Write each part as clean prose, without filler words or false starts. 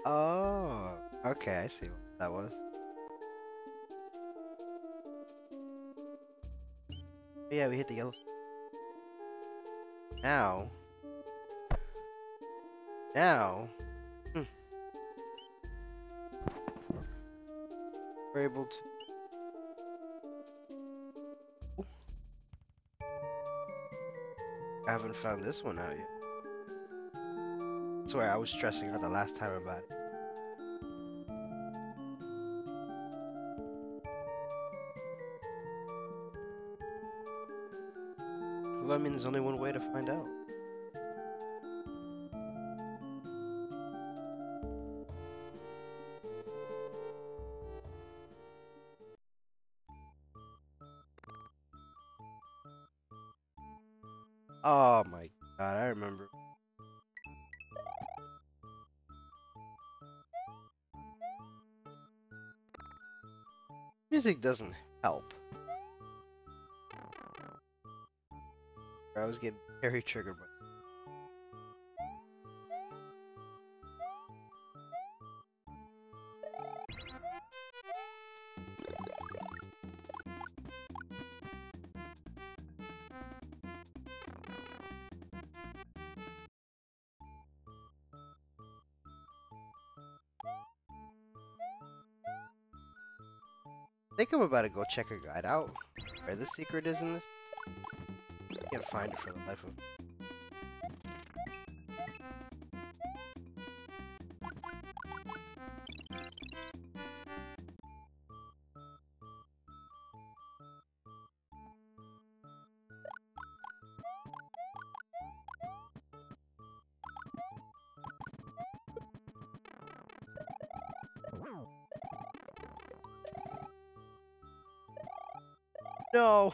Oh, okay, I see what that was. Yeah, we hit the yellow. Now, now, hmm, we're able to. I haven't found this one out yet. I swear, I was stressing out the last time about it. Well, I mean, there's only one way to find out. Oh my god, I remember. Music doesn't help. I was getting very triggered by. I think I'm about to go check a guide out. Where the secret is in this? I can't find it for the life of me. No!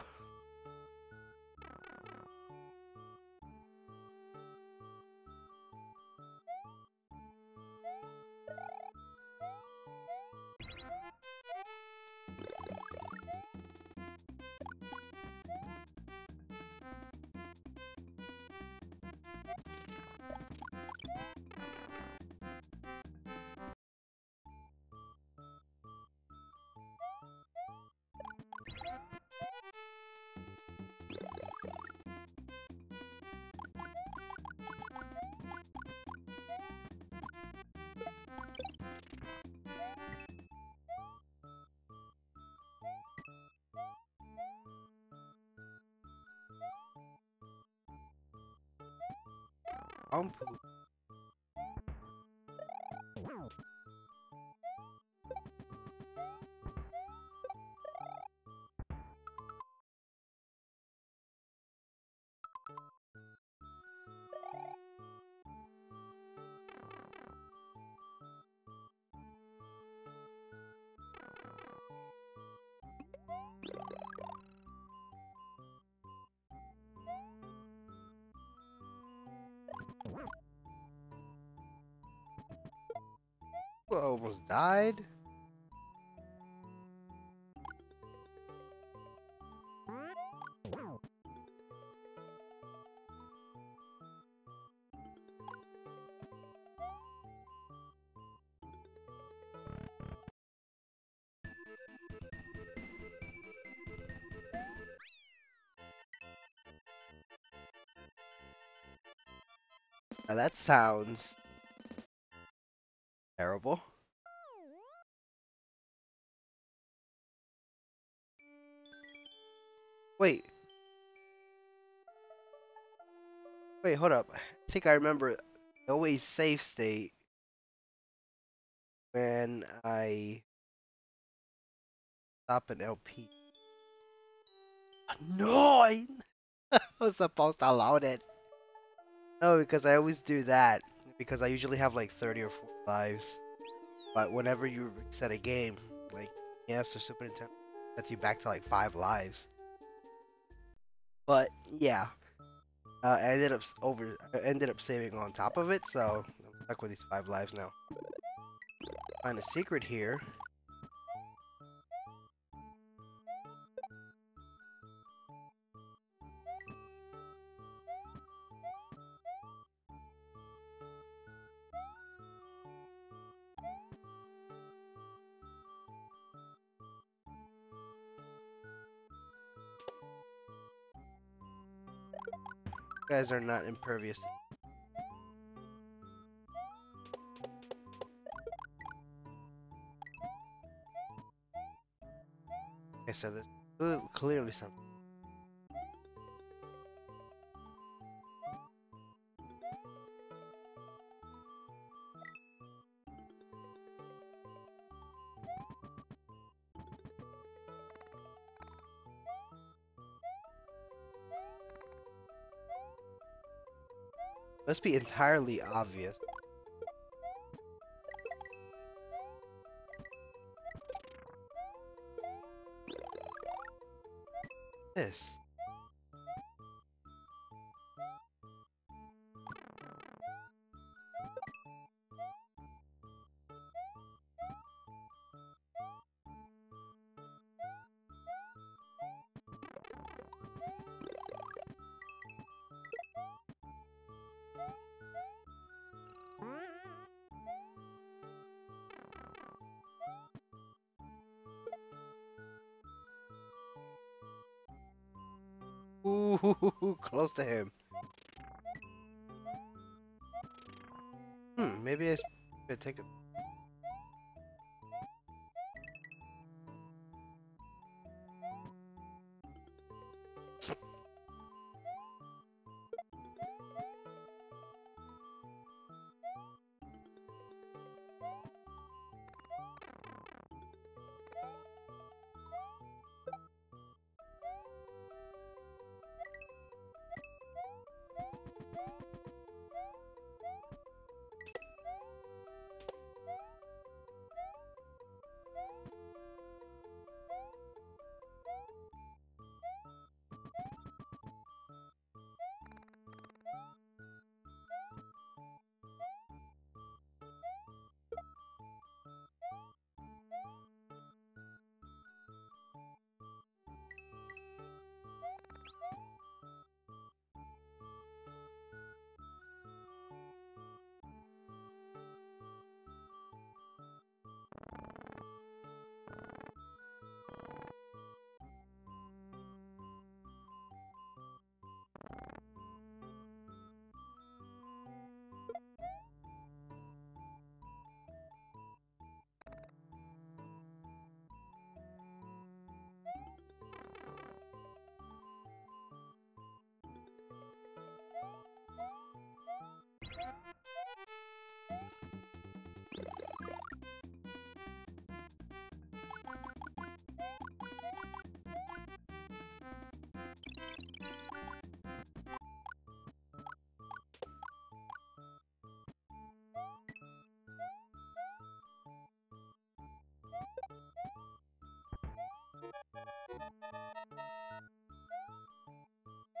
Poop. Well, almost died. Now that sounds terrible. Wait, wait, hold up. I think I remember the always save state when I stop an LP. No, I was supposed to load it. No, because I always do that. Because I usually have like 30 or 40 lives. But whenever you reset a game, like yes or Super Nintendo, sets you back to like 5 lives. But yeah, I ended up saving on top of it, so I'm stuck with these 5 lives now. Find a secret here. You guys are not impervious. Okay, so there's clearly something. Must be entirely obvious. This. Ooh, close to him. Maybe I should take a...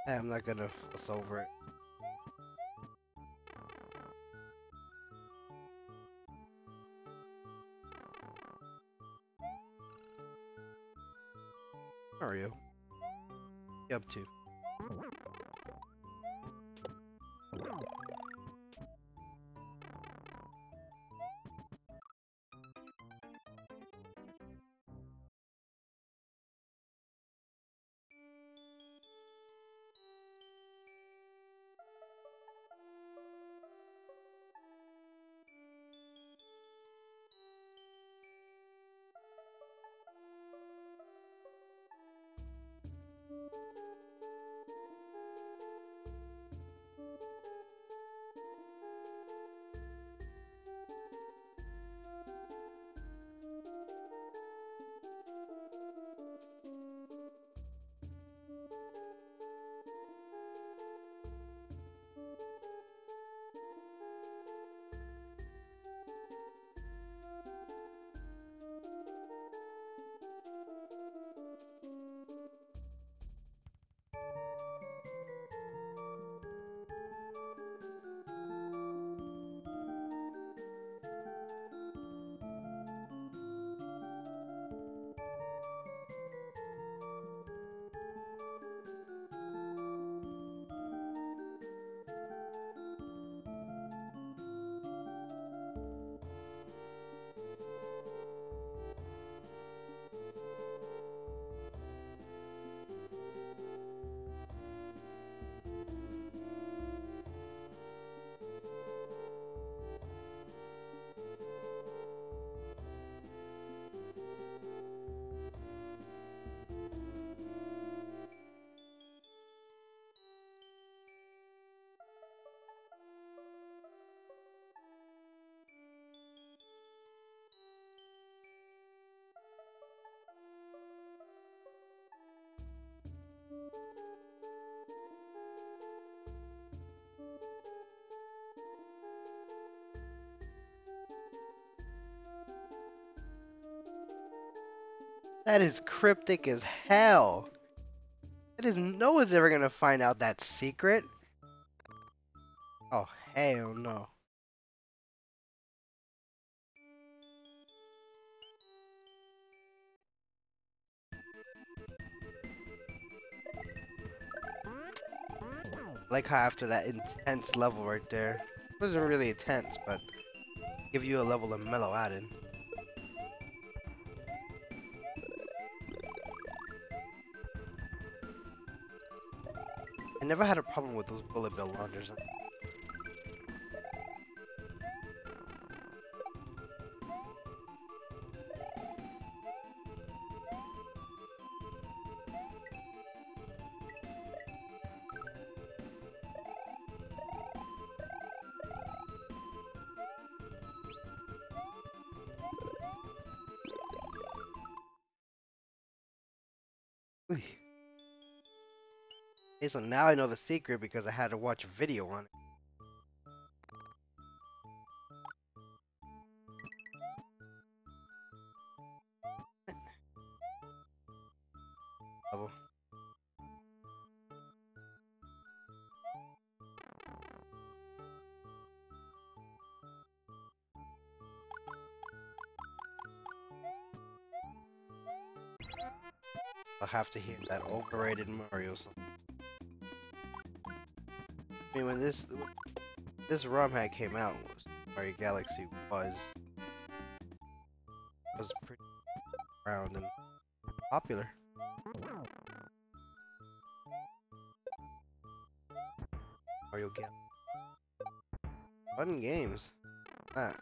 I'm not gonna fuss over it. Mario. What you up to? That is cryptic as hell. That is, no one's ever gonna find out that secret. Oh, hell no. Like how after that intense level right there, it wasn't really intense, but give you a level of mellow added. I never had a problem with those bullet bill launchers. Okay, so now I know the secret because I had to watch a video on it. Level. I'll have to hear that overrated Mario song. I mean, when this ROM hack came out, Mario Galaxy was pretty around and popular. Mario Galaxy. Fun games. Ah.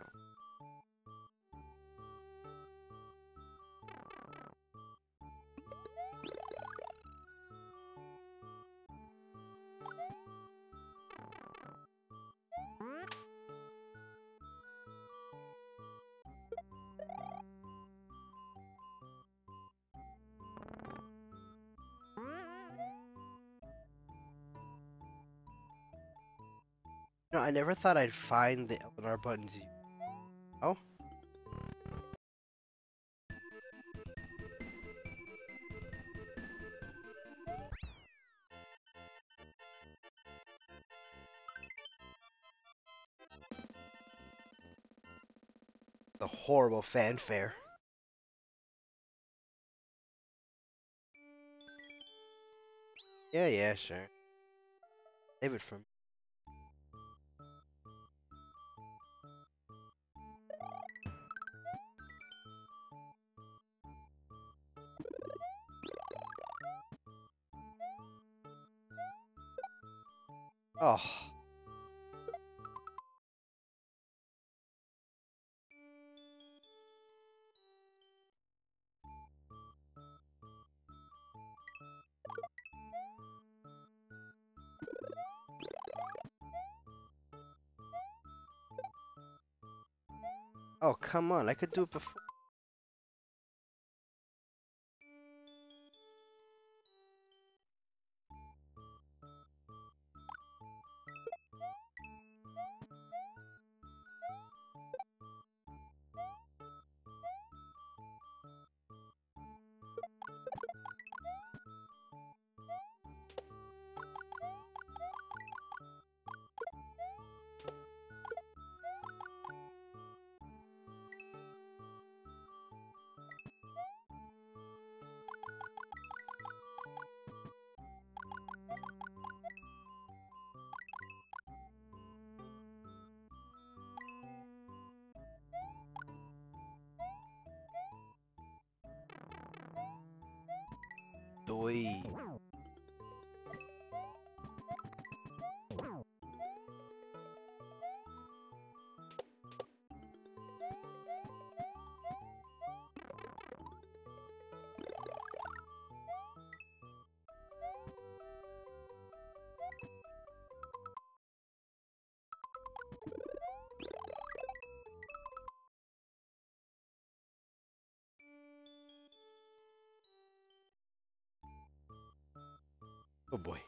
No, I never thought I'd find the L&R buttons. Oh? The horrible fanfare. Yeah, yeah, sure. Save it from. Oh. Oh, come on. I could do it before. Doi. Oh boy.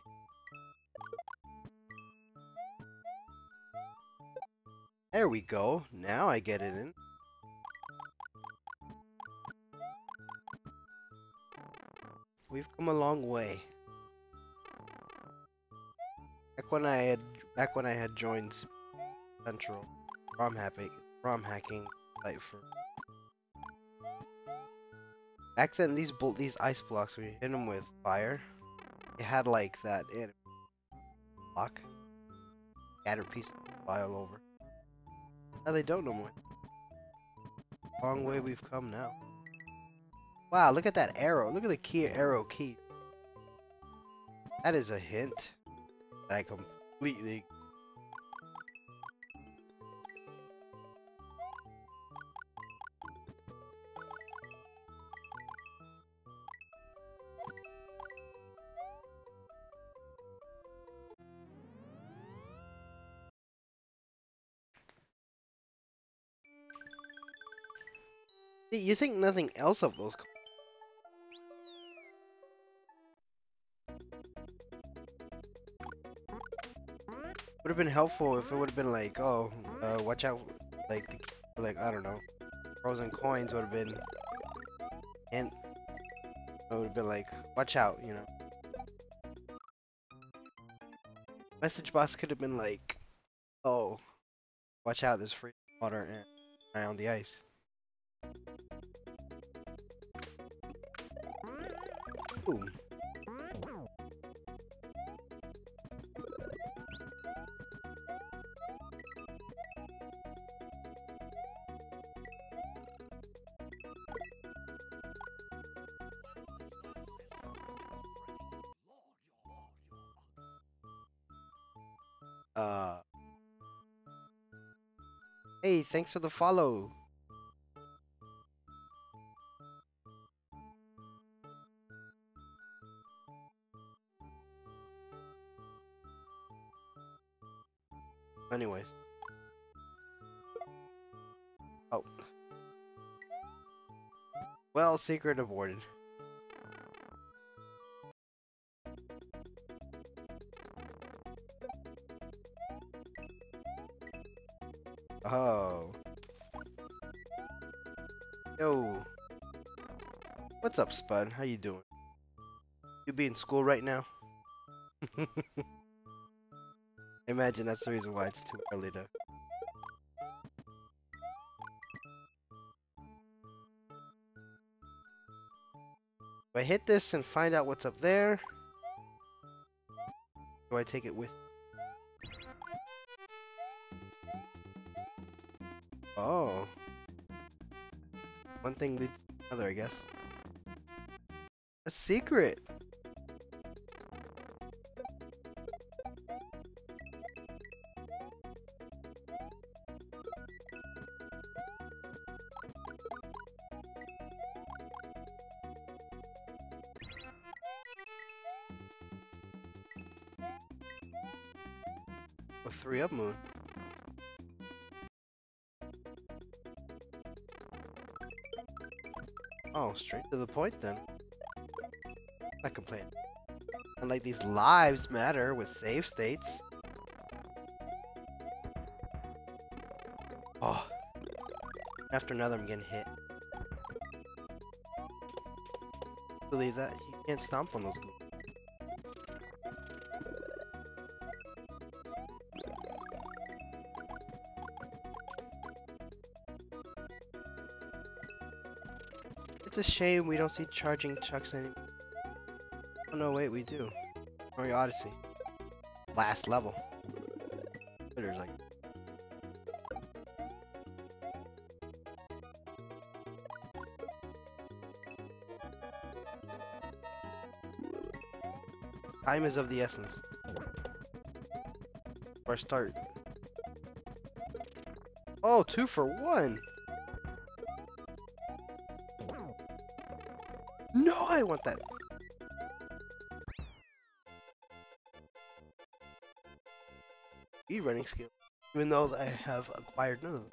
There we go. Now I get it in. we've come a long way. Back when I had joined Central ROM hacking site for. Back then, these ice blocks, when you hit them with fire, it had like that block, scattered pieces of fire all over. Now they don't no more. Long way we've come now. Wow, look at that arrow. Look at the key arrow key. That is a hint that I completely. You think nothing else of those? Would have been helpful if it would have been like, oh, watch out, like I don't know, frozen coins would have been, and it would have been like, watch out, you know. Message box could have been like, oh, watch out, there's free water and on the ice. Ooh. Hey, thanks for the follow. Anyways. Oh. Well, secret aborted. Oh. Yo. What's up, Spud? How you doing? You be in school right now? Imagine that's the reason why it's too early to. Do I hit this and find out what's up there? Do I take it with? Oh. One thing leads to another, I guess. A secret! A 3-up moon. Oh, straight to the point then. Not complaining. And like these lives matter with save states. Oh. After another I'm getting hit. Believe that? You can't stomp on those ghouls. It's a shame we don't see charging trucks anymore. Oh no, wait, we do. Mario Odyssey. Last level. There's like... Time is of the essence. Or start. Oh, 2 for 1! No, I want that. Speed running skill, even though I have acquired none of them.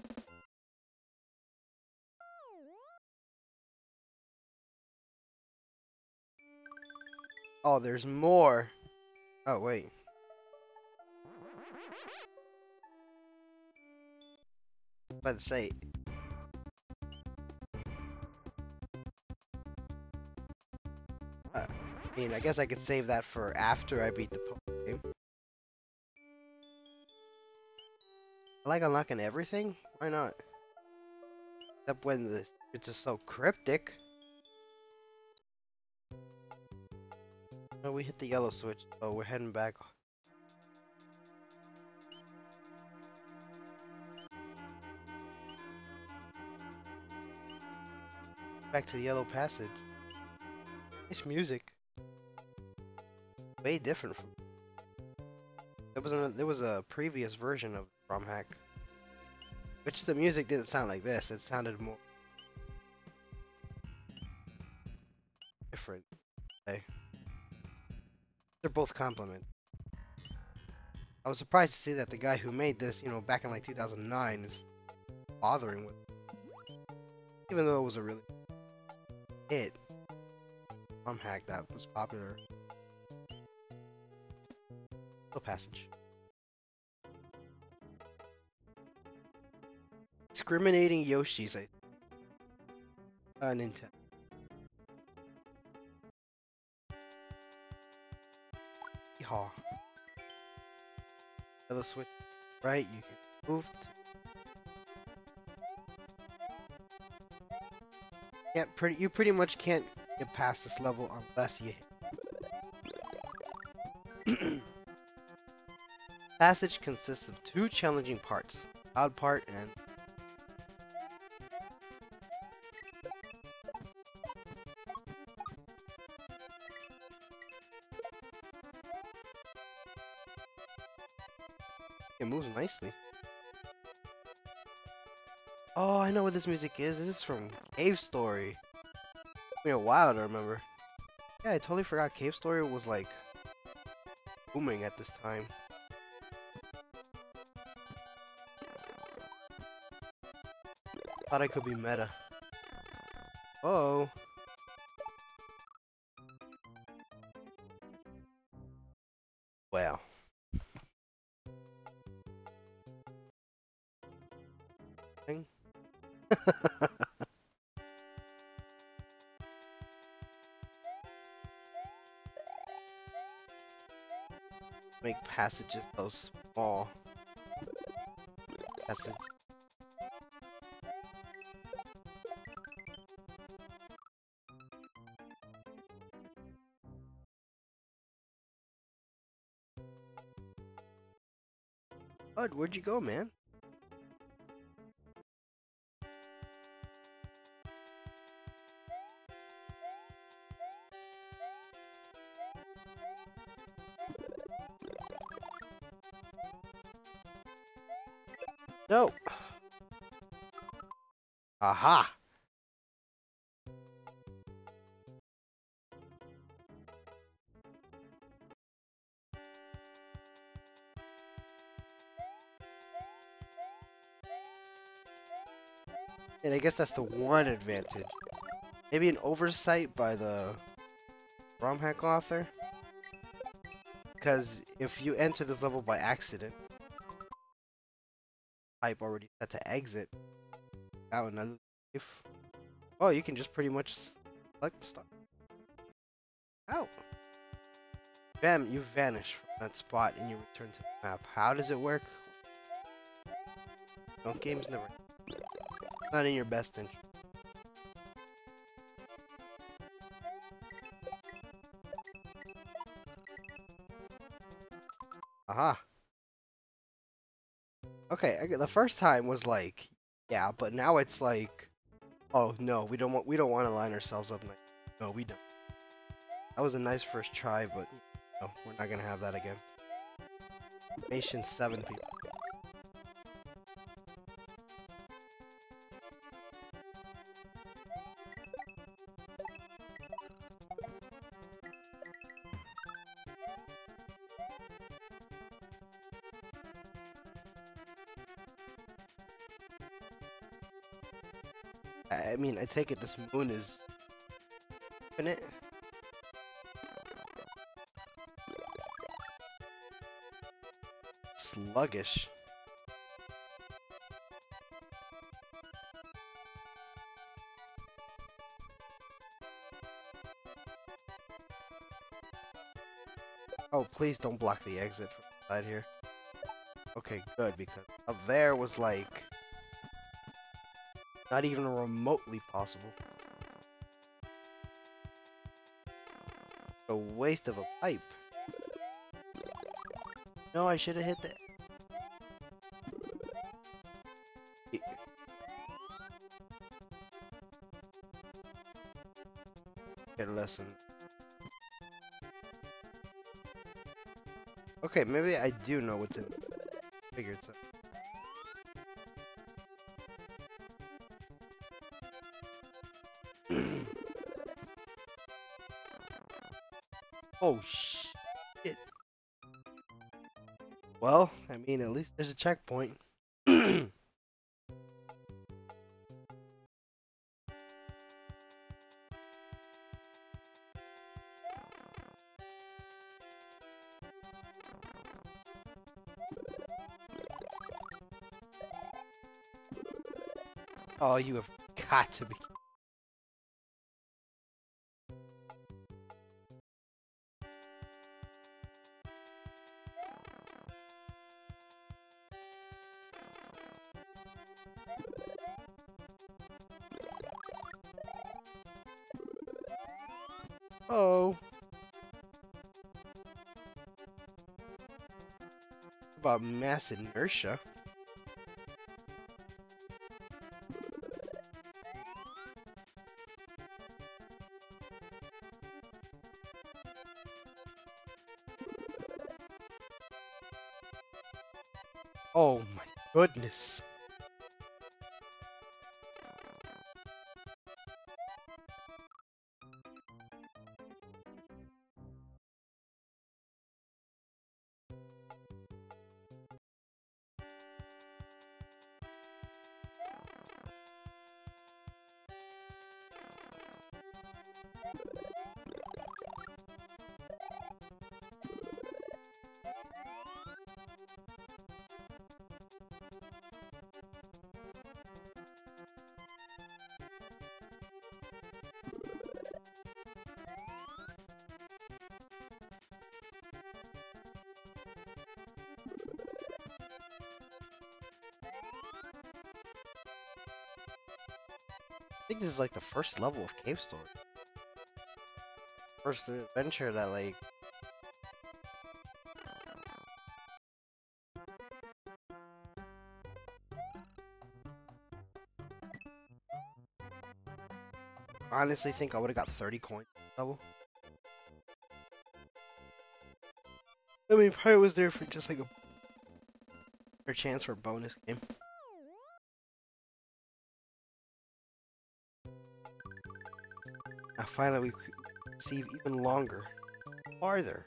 Oh, there's more. Oh, wait. I was about to say. I mean, I guess I could save that for after I beat the Pokemon game. I like unlocking everything? Why not? Except when it's just so cryptic. Oh, we hit the yellow switch, so we're heading back. Back to the yellow passage. Nice music. Way different from. There was a previous version of ROM hack, which the music didn't sound like this. It sounded more different. Okay. They're both compliment. I was surprised to see that the guy who made this, back in like 2009, is bothering with it. Even though it was a really hit ROM hack that was popular. Little passage. Discriminating Yoshis, Nintendo. Yeehaw. Yellow switch, right? You can move. You pretty much can't get past this level unless you hit. Passage consists of 2 challenging parts, Cloud part and it moves nicely. Oh, I know what this music is. This is from Cave Story. Took me a while to remember. Yeah, I totally forgot Cave Story was like booming at this time. Thought I could be meta. Oh. Well. Make passages so small. Passage. Bud, where'd you go, man? No. Aha. And I guess that's the one advantage. Maybe an oversight by the ROM hack author. Because if you enter this level by accident, type already set to exit. That would not if oh, you can just pretty much select start. Ow. Bam, you vanish from that spot and you return to the map. How does it work? No, game's never. Not in your best interest. Aha. Okay, the first time was like, yeah, but now it's like, oh no, we don't want to line ourselves up. No, we don't. That was a nice first try, but no, we're not gonna have that again. Nation 7 people. I mean, I take it this moon is infinite. Sluggish. Oh, please don't block the exit from the side here. Okay, good, because up there was like not even remotely possible. A waste of a pipe. No, I should have hit the... Get a lesson. Okay, maybe I do know what's in. Figured so. Oh shit. Well, I mean, at least there's a checkpoint. Oh, you have got to be. Oh. About mass inertia. Oh my goodness. I think this is like the first level of Cave Story. First adventure that like... honestly think I would have got 30 coins level. I mean, probably was there for just like a chance for a bonus game. Now finally we could receive even longer, farther.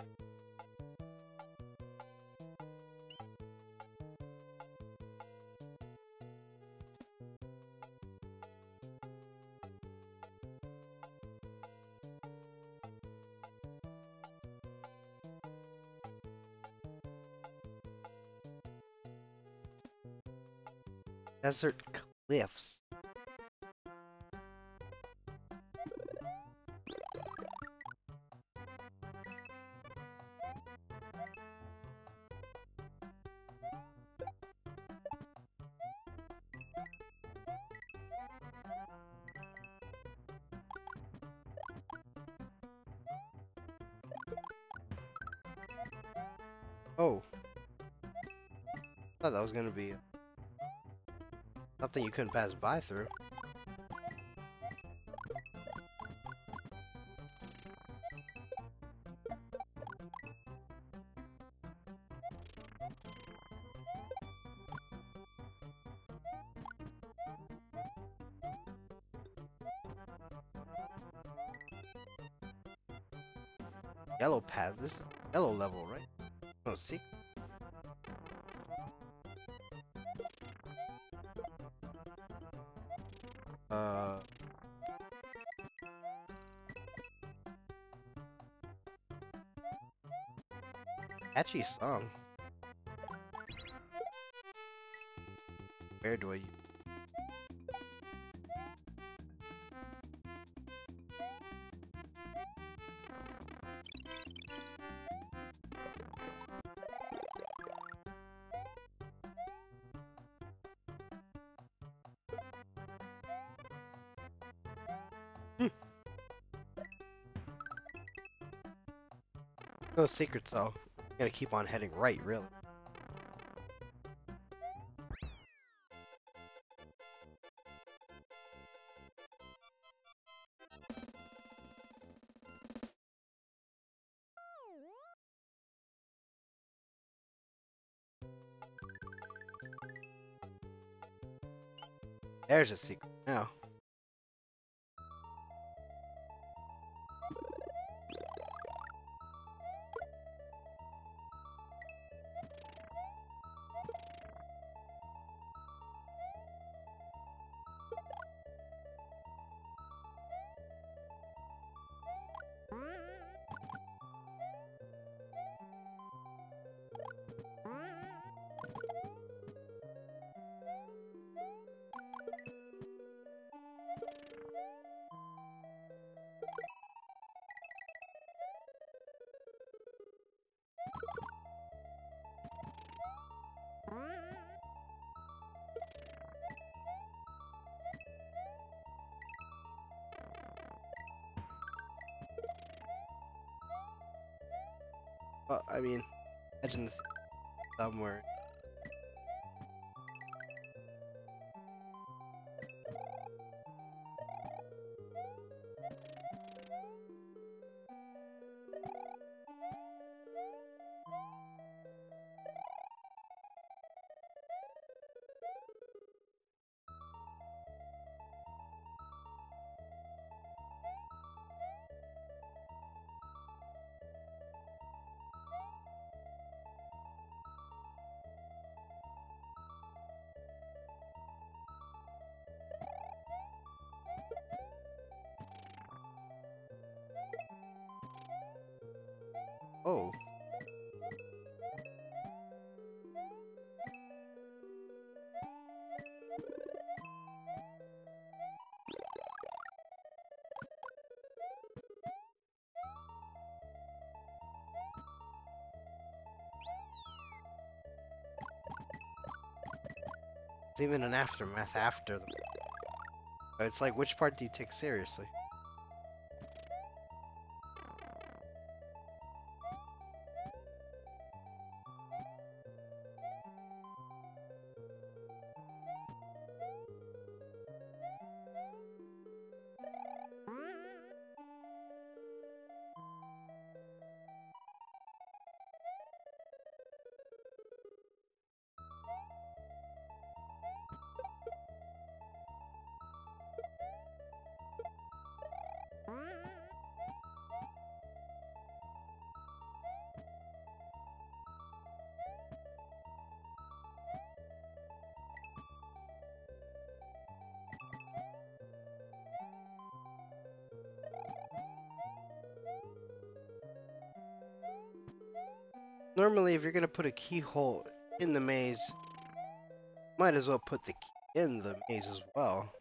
Desert cliffs. Oh. Thought that was gonna be something you couldn't pass by through. Yellow path. This is yellow level, right? Oh, see? Catchy song. Where do I use? No secret, so you gotta keep on heading right, really. There's a secret now. Well, I mean, imagine this somewhere. Oh. It's even an aftermath after the... It's like, which part do you take seriously? Normally, if you're gonna put a keyhole in the maze, might as well put the key in the maze as well.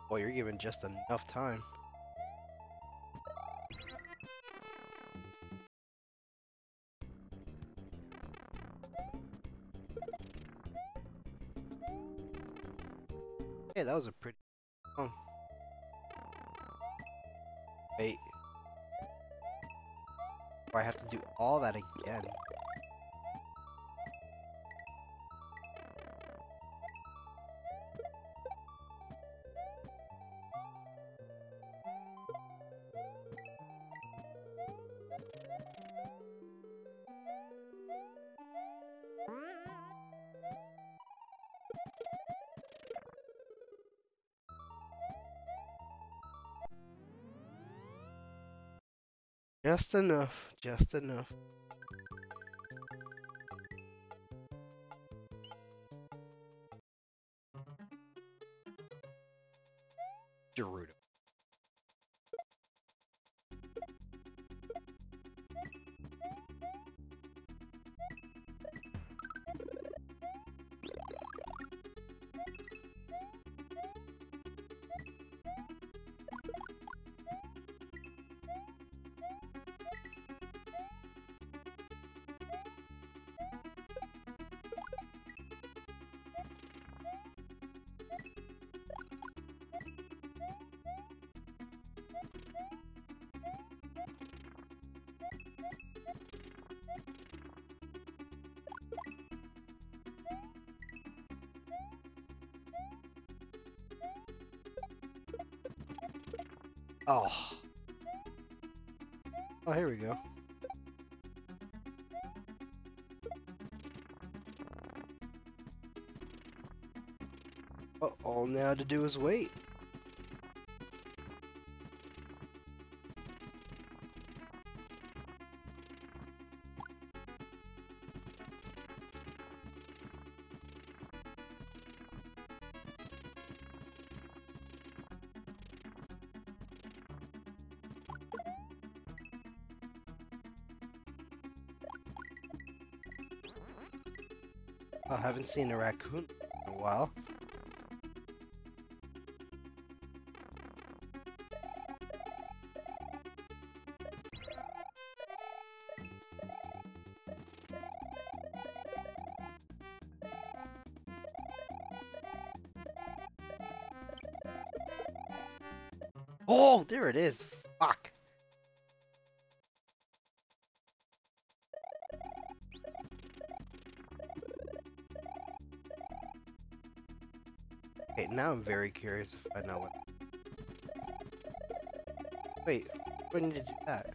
Well, you're given just enough time. Hey, that was a pretty long. Wait. Or I have to do all that again. Just enough. Just enough. Oh. Oh, here we go. Well, all now to do is wait. I haven't seen a raccoon in a while. Oh, there it is. Fuck. Okay, now I'm very curious to find out what. Wait, when did you do that?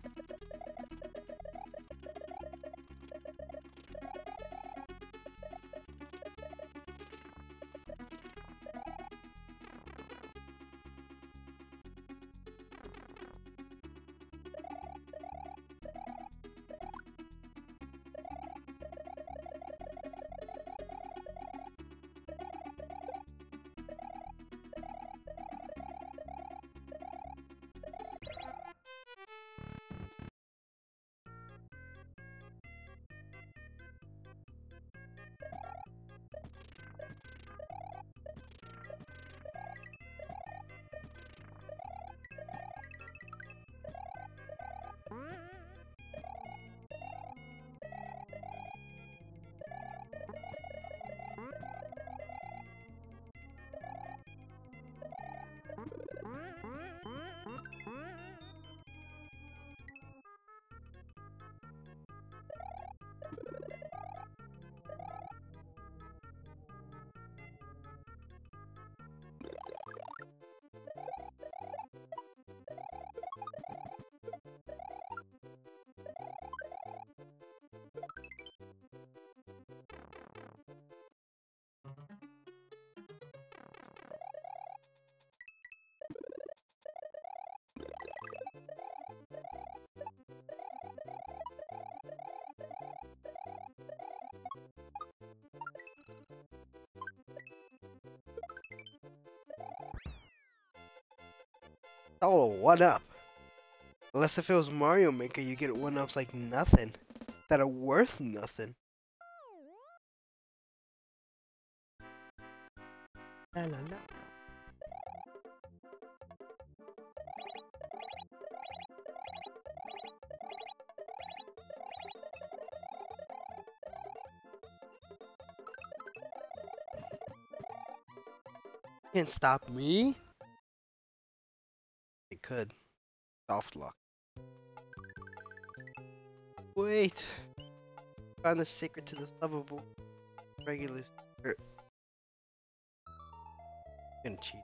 Oh, one up. Unless if it was Mario Maker, you get one ups like nothing. That are worth nothing. La la la. Can't stop me. It could. Soft lock. Wait. Found the secret to this lovable regular skirt. Gonna cheat.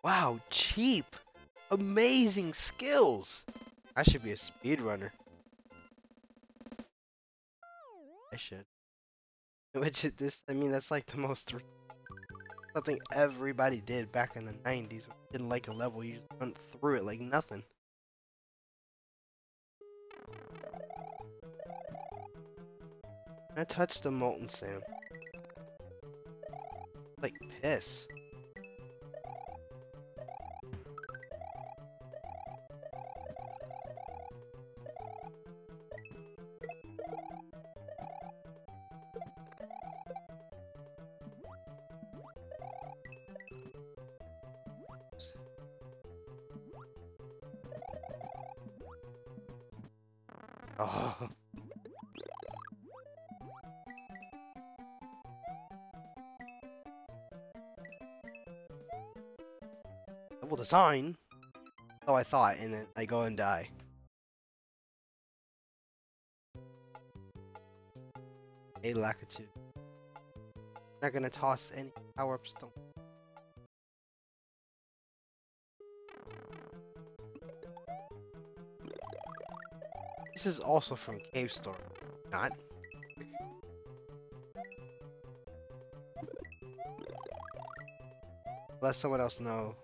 Wow, cheap! Amazing skills! I should be a speedrunner. I should. Which is this, I mean, that's like the most something everybody did back in the 90s. Didn't like a level, you just went through it like nothing. I touched the molten sand. Like piss. Oh. Level design? So I thought, and then I go and die. A Lakitu. Not gonna toss any power-ups. Don't. This is also from Cave Story. Not. Let someone else know.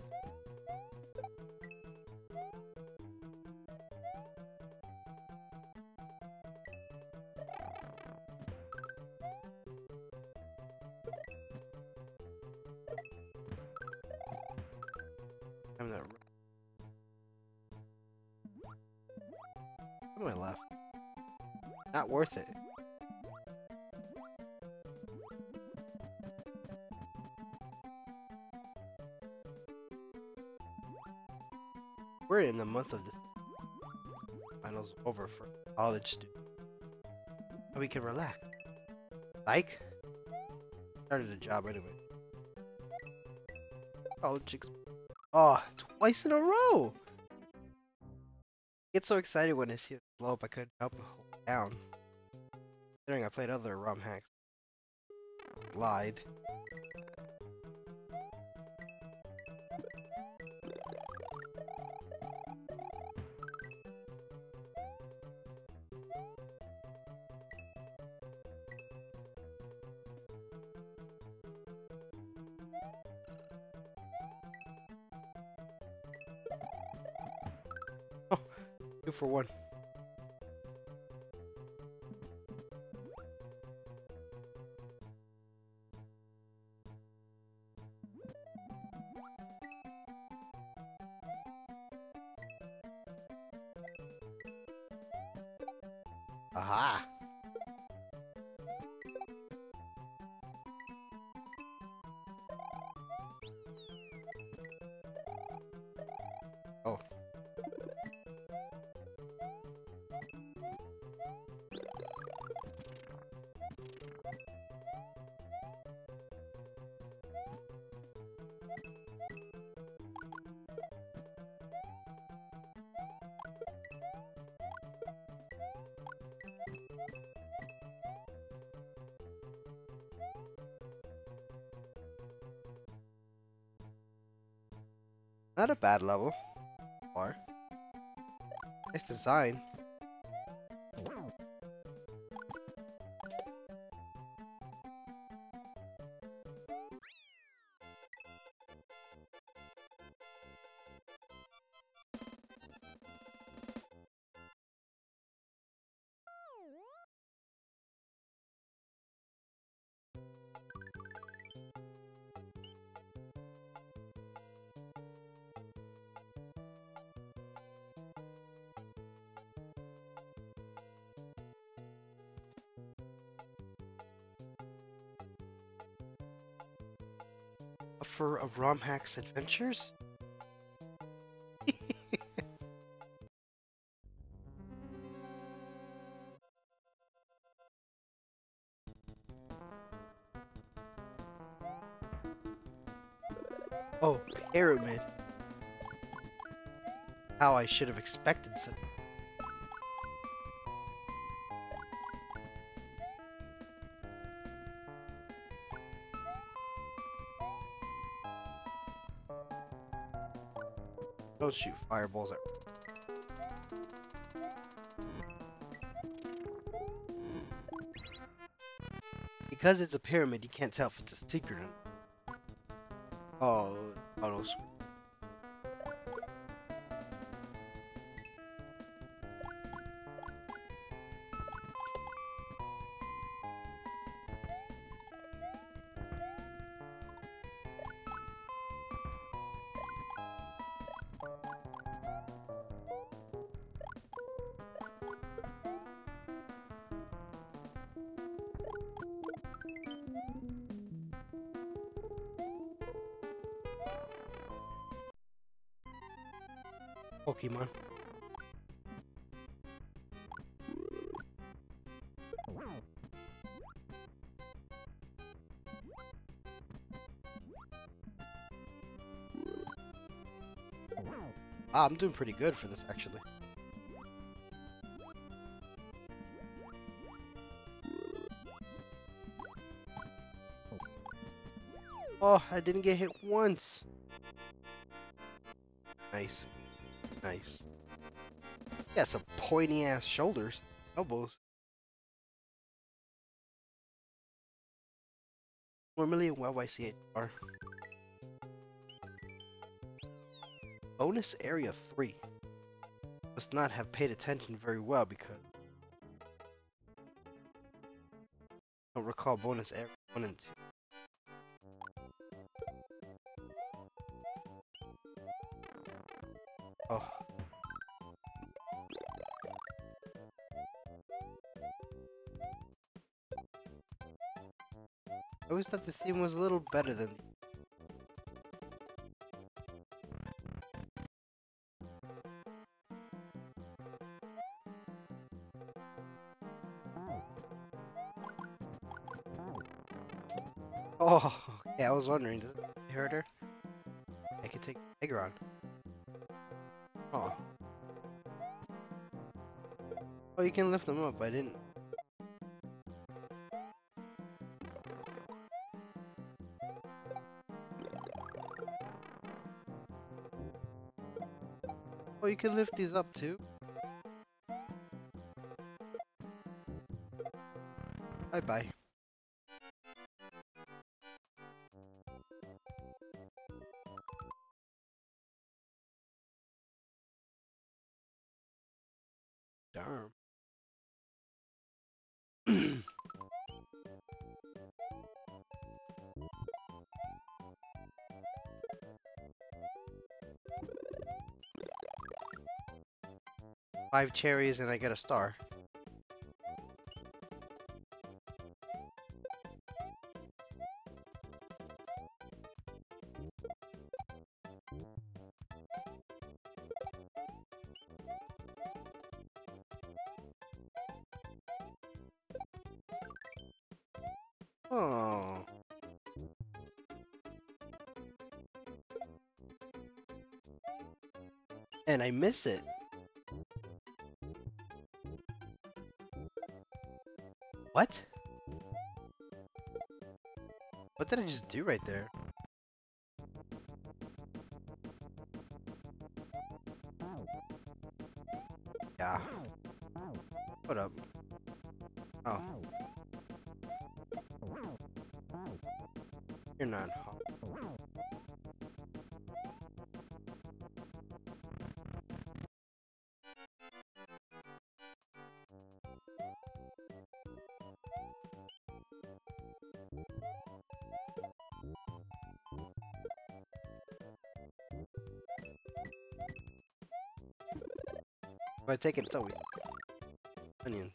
I'm not. What am I left? Not worth it. We're in the month of this. Finals over for college students. And we can relax. Like? Started a job anyway. College Oh, twice in a row! I get so excited when I see it blow up I couldn't help but hold it down. Considering I played other ROM hacks. Lied. Oh, 2 for 1. Aha! Oh. Not a bad level. Or nice design. For a ROM Hacks Adventures? Oh, pyramid. How I should have expected some. Don't shoot fireballs at. Because it's a pyramid, you can't tell if it's a secret. Oh, auto. Pokemon. Ah, I'm doing pretty good for this, actually. Oh, I didn't get hit once. Nice. Nice. Yeah, some pointy ass shoulders. Elbows. Normally, YYCH are. Bonus Area 3. Must not have paid attention very well because I don't recall Bonus Area 1 and 2. Oh. I always thought this team was a little better than. Oh, okay, I was wondering, does it hurt her? I could take Tigeron. Oh. Oh, you can lift them up, I didn't. Oh, you can lift these up too? Bye-bye. Darn. 5 cherries and I get a star. Oh. And I miss it. What? What did I just do right there? Yeah. What up? Oh. You're not hot. If I take it, it's always onions.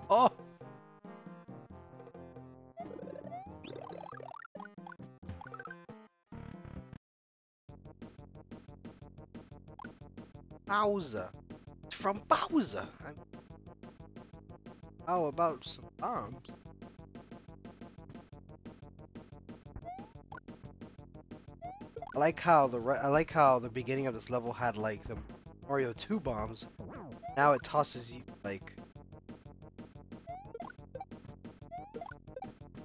Oh! Bowser. It's from Bowser. How about some bombs? I like how the beginning of this level had like the Mario 2 bombs. Now it tosses you like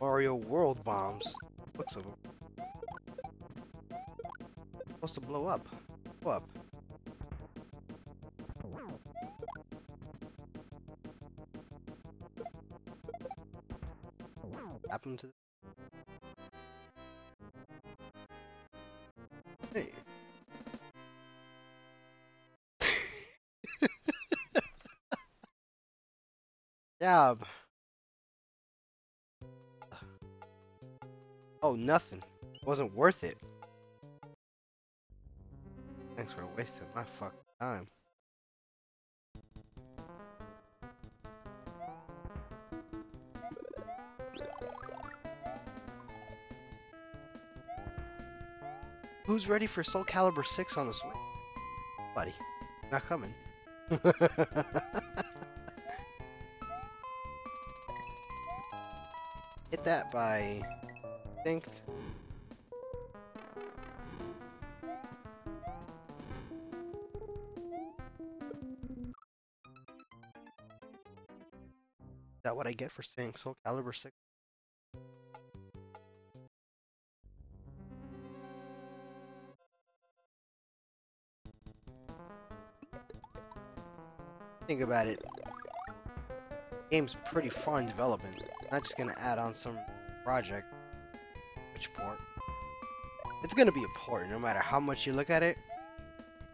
Mario World bombs. Looks of them. Supposed to blow up. Blow up. Happen to. Hey. Yeah. Oh, nothing. It wasn't worth it. Thanks for wasting my fucking time. Who's ready for Soul Calibur 6 on the Switch? Buddy, not coming. Hit that by Distinct. Is that what I get for saying Soul Calibur 6? Think about it. Game's pretty far in development. Not just gonna add on some project. Which port? It's gonna be a port, no matter how much you look at it.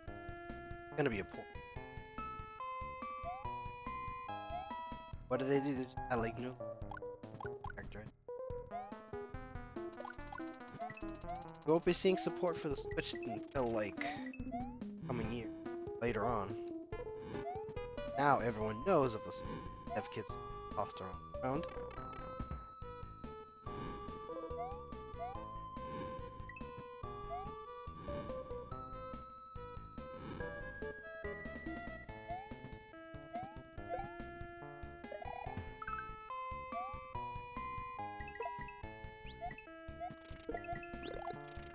It's gonna be a port. What do? They just add like new characters. We won't be seeing support for the Switch until like coming year, later on. Now everyone knows of us. Have kids tossed around.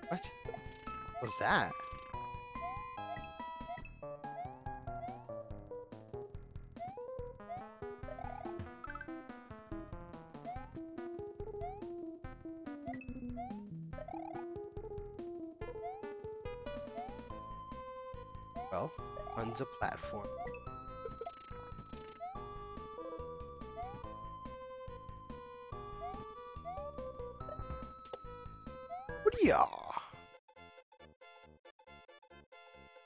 What was that? Well, runs a platform. Yeah.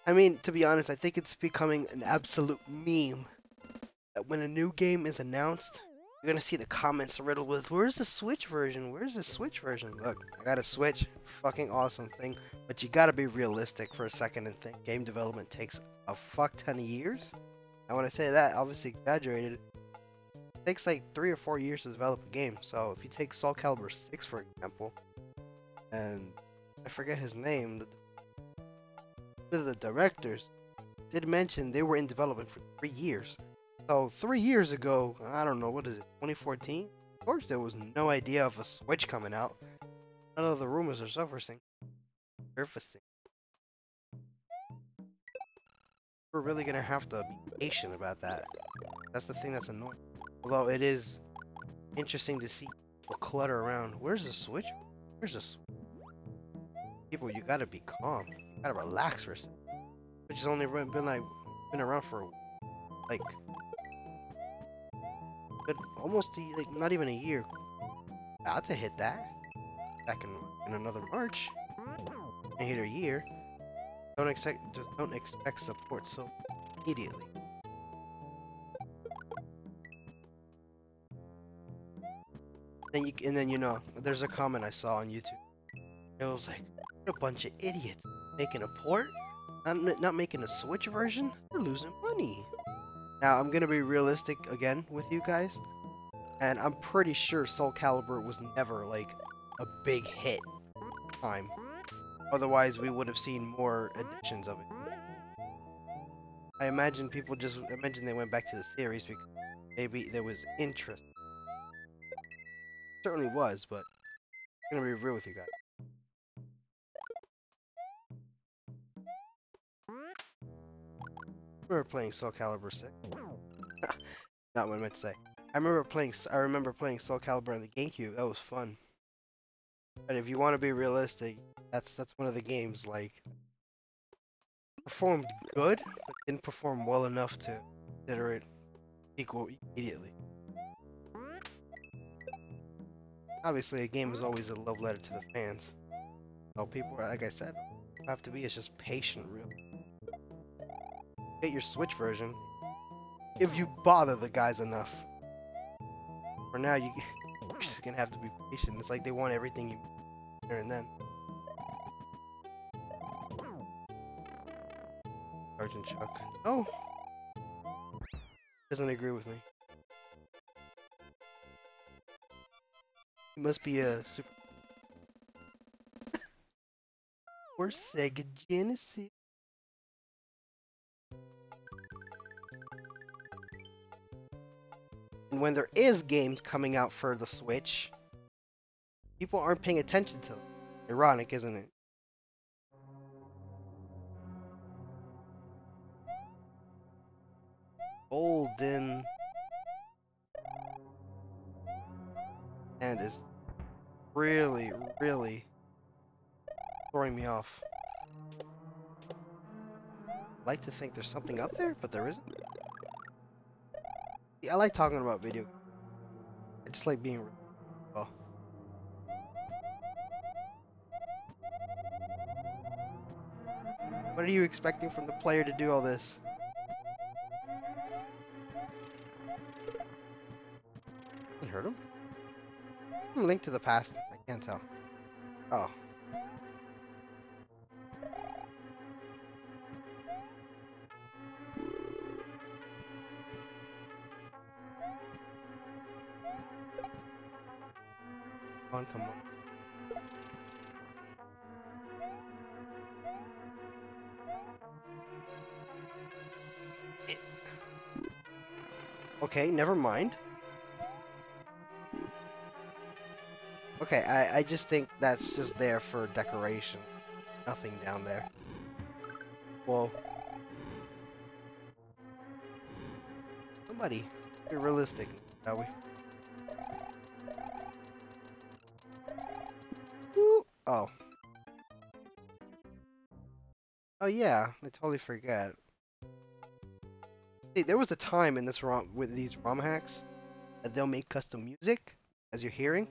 I mean, to be honest, I think it's becoming an absolute meme that when a new game is announced, you're gonna see the comments riddled with, "Where's the Switch version? Where's the Switch version?" Look, I got a Switch, fucking awesome thing, but you gotta be realistic for a second and think game development takes a fuck ton of years. And when I say that, obviously exaggerated, it takes like 3 or 4 years to develop a game. So if you take Soul Calibur 6 for example, and I forget his name, the directors did mention they were in development for 3 years. So 3 years ago, I don't know, what is it, 2014? Of course there was no idea of a Switch coming out. None of the rumors are surfacing. We're really gonna have to be patient about that. That's the thing that's annoying. Although it is interesting to see people clutter around. Where's the Switch? Where's the Switch? People, you gotta be calm. You gotta relax for a second. Which has only been around for like almost like not even a year. About to hit that back in another March. And hit a year. Just don't expect support so immediately. And then you know, there's a comment I saw on YouTube. It was like, a bunch of idiots making a port, not making a Switch version. They're losing money. Now I'm gonna be realistic again with you guys, and I'm pretty sure Soul Calibur was never like a big hit time. Otherwise, we would have seen more editions of it. I imagine they went back to the series because maybe there was interest. Certainly was, but I'm gonna be real with you guys. I remember playing Soul Calibur 6. Not what I meant to say. I remember playing Soul Calibur on the GameCube. That was fun. But if you want to be realistic, that's one of the games like performed good, but didn't perform well enough to consider it equal immediately. Obviously, a game is always a love letter to the fans. So people, like I said, have to be just patient, really. Get your Switch version if you bother the guys enough. For now, you're just gonna have to be patient. It's like they want everything there and then. Sergeant Chuck. Oh! Doesn't agree with me. He must be a super... or Sega Genesis. And when there is games coming out for the Switch, people aren't paying attention to them. Ironic, isn't it? Golden and is really, really throwing me off. I'd like to think there's something up there, but there isn't. See, I like talking about video games. I just like being well. What are you expecting from the player to do all this? You heard him? Link to the past. I can't tell. Oh. Come on. Okay, never mind. Okay, I just think that's just there for decoration. Nothing down there. Whoa. Somebody, be realistic, shall we? Ooh. Oh. Oh yeah, I totally forgot. See, there was a time in this ROM with these ROM hacks that they'll make custom music, as you're hearing,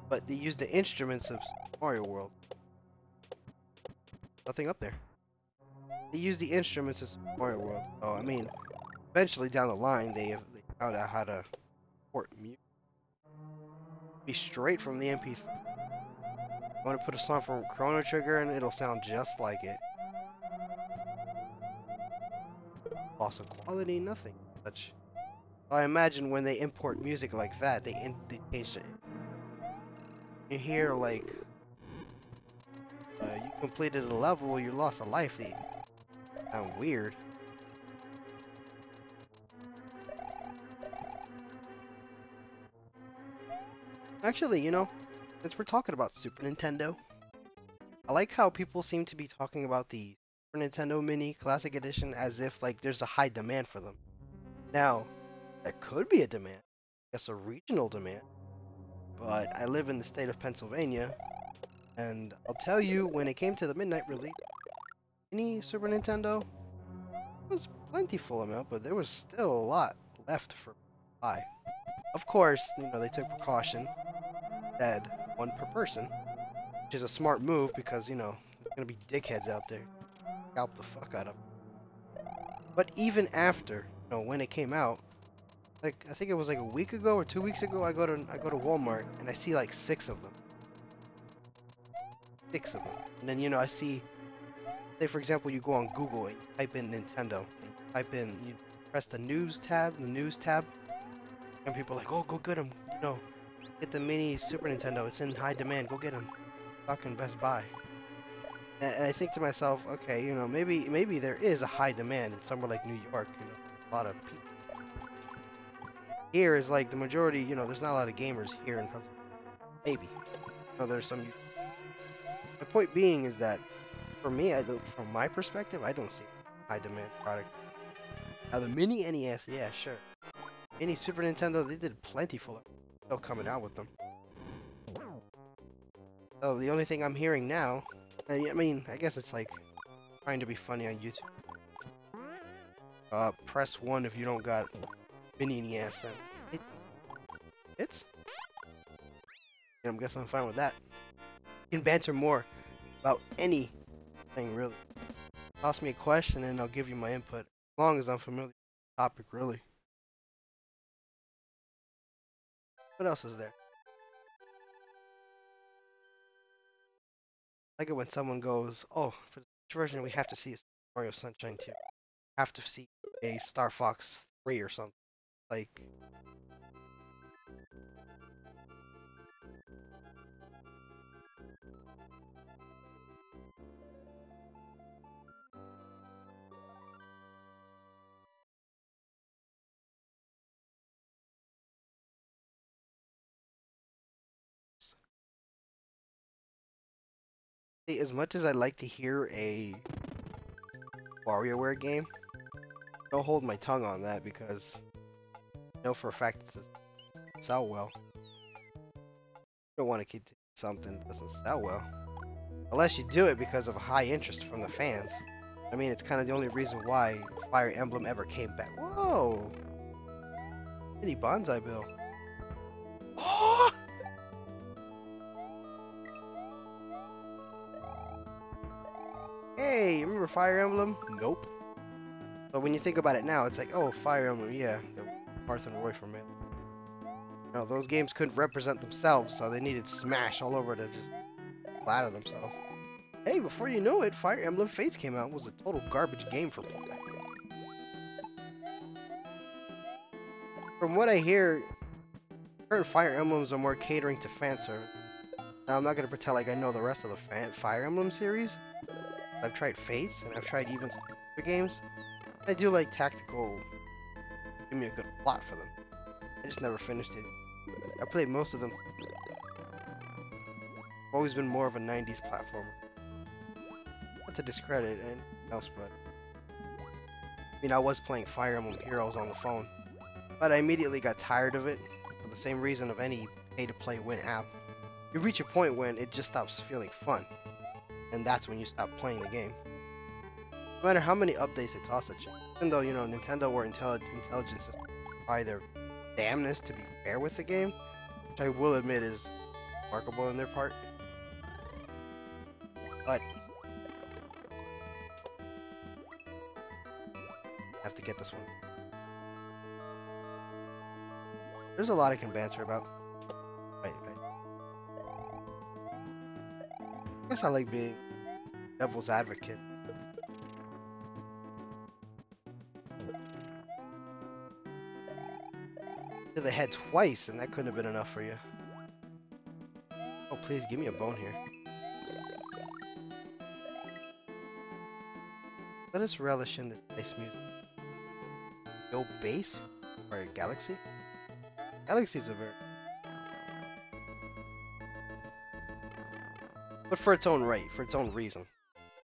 but they use the instruments of Super Mario World. Nothing up there. They use the instruments of Super Mario World. Oh, I mean, eventually down the line, they found out how to port music. Be straight from the MP3. I want to put a song from Chrono Trigger and it'll sound just like it. Loss of quality, nothing such. I imagine when they import music like that, they change it. You hear like you completed a level, you lost a life. They sound weird. Actually, you know, since we're talking about Super Nintendo, I like how people seem to be talking about the Super Nintendo Mini Classic Edition as if like there's a high demand for them. Now, there could be a demand. I guess a regional demand. But I live in the state of Pennsylvania, and I'll tell you, when it came to the midnight release, Mini Super Nintendo, it was plentiful amount, but there was still a lot left for buy. Of course, you know, they took precaution, said one per person, which is a smart move because, you know, there's gonna be dickheads out there. Scalp the fuck out of them. But even after, you know, when it came out, like I think it was like a week ago or 2 weeks ago, I go to Walmart and I see like 6 of them. 6 of them. And then, you know, I see, say for example, you go on Google and you type in Nintendo, and you press the news tab, and people are like, oh, go get them, you know, get the mini Super Nintendo, it's in high demand, go get them. Fucking Best Buy. And I think to myself, okay, you know, maybe there is a high demand in somewhere like New York, you know, a lot of people. Here is like the majority, you know, there's not a lot of gamers here in Pennsylvania. Maybe. You know, there's some. My point being is that, for me, from my perspective, I don't see a high demand product. Now the mini NES, yeah, sure. Mini Super Nintendo, they did plentiful. Still coming out with them. So the only thing I'm hearing now, I mean, I guess it's like trying to be funny on YouTube. Press 1 if you don't got mini NES. It's? I'm guessing I'm fine with that. You can banter more about anything, really. Ask me a question and I'll give you my input. As long as I'm familiar with the topic, really. What else is there? like it when someone goes, "Oh, for the Switch version, we have to see Mario Sunshine 2. Have to see a Star Fox 3 or something." Like, see, as much as I'd like to hear a WarioWare game, don't hold my tongue on that because I know for a fact it doesn't sell well. You don't want to keep doing something that doesn't sell well. Unless you do it because of high interest from the fans. I mean, it's kind of the only reason why Fire Emblem ever came back. Whoa! Mini Bonsai Bill. Oh! Hey, remember Fire Emblem? Nope. But when you think about it now, it's like, oh, Fire Emblem, yeah, Martha and Roy from it. No, those games couldn't represent themselves, so they needed Smash all over to just flatter themselves. Hey, before you know it, Fire Emblem Fates came out. It was a total garbage game for me. From what I hear, current Fire Emblems are more catering to fan service. Now, I'm not going to pretend like I know the rest of the Fire Emblem series. I've tried Fates, and I've tried even some other games. I do like tactical, give me a good plot for them. I just never finished it. I played most of them. I've always been more of a 90s platformer. Not to discredit anything else, but I mean, I was playing Fire Emblem Heroes on the phone, but I immediately got tired of it for the same reason of any pay-to-play win app. You reach a point when it just stops feeling fun, and that's when you stop playing the game. No matter how many updates they toss at you, even though, you know, Nintendo or Intelligent Systems try their damnness to be fair with the game, which I will admit is remarkable on their part. But I have to get this one. There's a lot I can banter about. I guess I like being devil's advocate. To the head twice, and that couldn't have been enough for you. Oh, please give me a bone here. Let us relish in this nice music. Yo, bass? Or Galaxy? Galaxy's a very... But for its own right, for its own reason.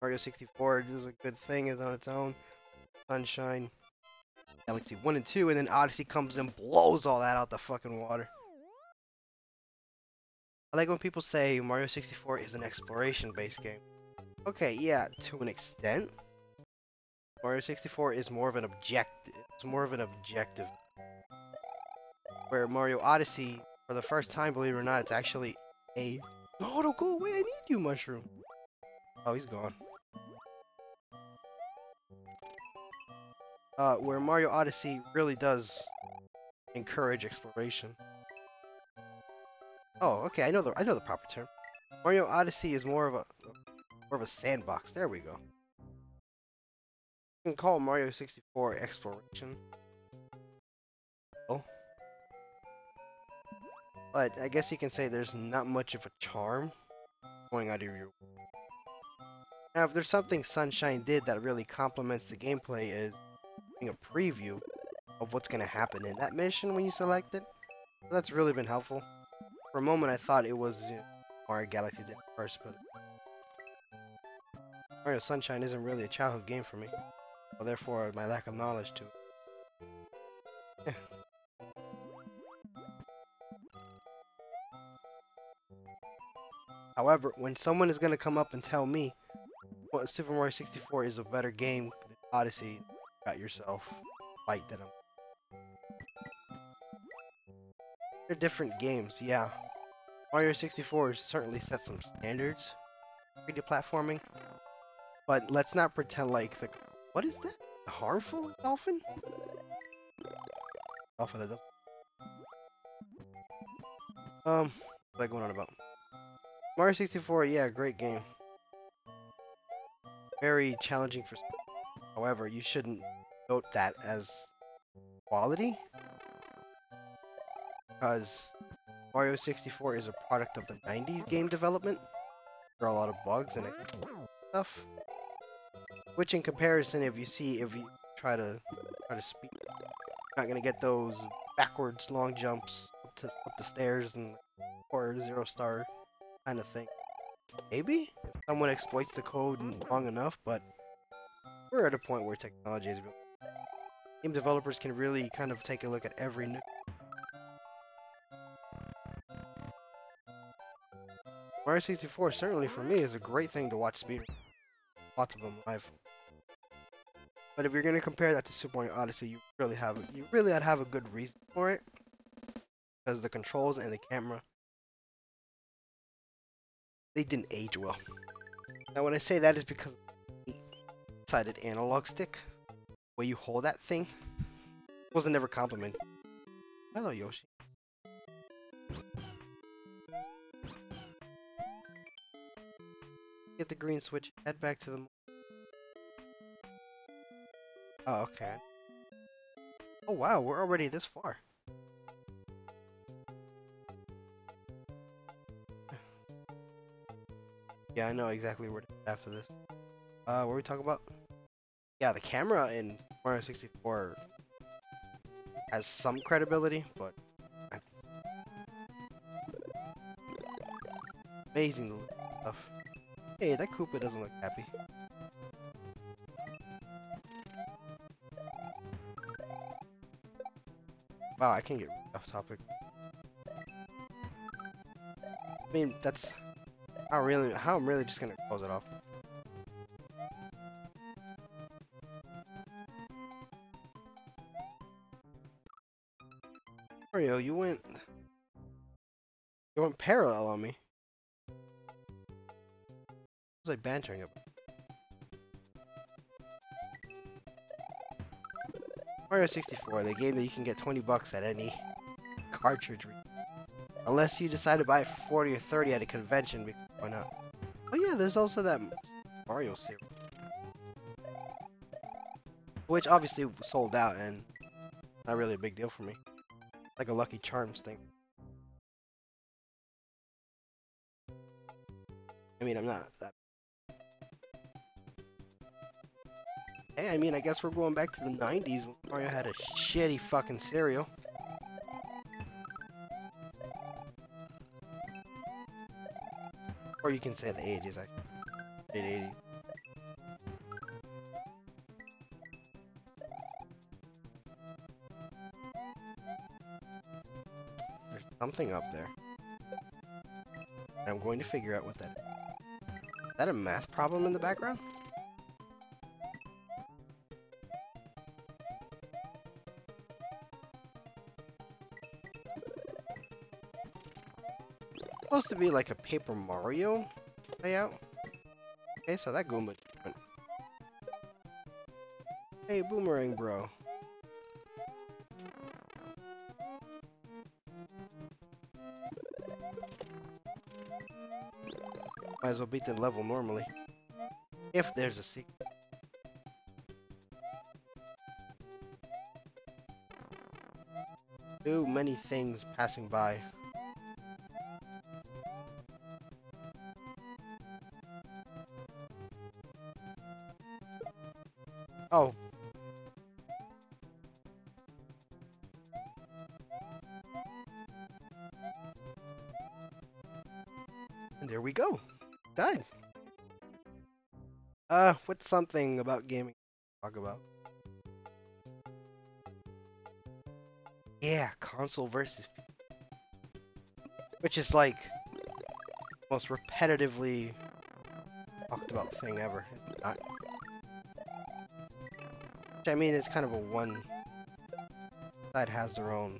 Mario 64 is a good thing, is on its own. Sunshine. Galaxy 1 and 2, and then Odyssey comes and blows all that out the fucking water. I like when people say Mario 64 is an exploration-based game. Okay, yeah, to an extent. Mario 64 is more of an objective. It's more of an objective. Where Mario Odyssey, for the first time, believe it or not, it's actually a... No, don't go away, I need you, Mushroom. Oh, he's gone. Where Mario Odyssey really does encourage exploration. Oh, okay, I know the proper term. Mario Odyssey is more of a sandbox. There we go. You can call Mario 64 exploration. Oh. But I guess you can say there's not much of a charm going out of your... Now, if there's something Sunshine did that really complements the gameplay is a preview of what's going to happen in that mission when you select it. That's really been helpful. For a moment, I thought it was Mario Galaxy did first, but Mario Sunshine isn't really a childhood game for me. Well, therefore, my lack of knowledge to it. Yeah. However, when someone is going to come up and tell me Super Mario 64 is a better game than Odyssey, you got yourself a fight that They're different games, yeah. Mario 64 certainly set some standards for 3D platforming, but let's not pretend like the... What is that? A harmful dolphin? Dolphin that does... what's that going on about? Mario 64, yeah, great game. very challenging for. However, you shouldn't note that as quality, because Mario 64 is a product of the 90s game development. There are a lot of bugs and stuff. Which, in comparison, if you try to speed, you're not gonna get those backwards long jumps up the stairs and or 0-star kind of thing. Maybe if someone exploits the code long enough, but we're at a point where technology is really. Game developers can really kind of take a look at every new. Mario 64 certainly for me is a great thing to watch speed. Lots of them live. But if you're gonna compare that to Super Mario Odyssey, you really ought to have a good reason for it, because the controls and the camera, they didn't age well. Now when I say that is because the sided analog stick, where you hold that thing, wasn't never complimented. Hello, Yoshi. Get the green switch, head back to the. Oh, okay. Oh wow, we're already this far. Yeah, I know exactly where to head after this. What were we talking about? Yeah, the camera in Mario 64 has some credibility, but amazing stuff. Hey, that Koopa doesn't look happy. Wow, I can get off topic. I mean, that's how I'm really just gonna close it off. Mario, you went parallel on me. It was like bantering about. Mario 64, the game that you can get 20 bucks at any cartridge. Unless you decide to buy it for 40 or 30 at a convention, why not? Oh yeah, there's also that Mario series. Which obviously sold out and not really a big deal for me. Like a Lucky Charms thing. I mean, I'm not that. Hey, I mean, I guess we're going back to the 90s when Mario had a shitty fucking cereal. Or you can say the 80s, actually. Late 80s. There's something up there. And I'm going to figure out what that is. Is that a math problem in the background? Supposed to be like a Paper Mario layout. Okay, so that Goomba. Hey, Boomerang Bro. Might as well beat the level normally. If there's a secret. Too many things passing by. Oh. And there we go. Died. What's something about gaming to talk about? Yeah, console versus which is like most repetitively talked about thing ever, is it not? Which I mean, it's kind of a one side has their own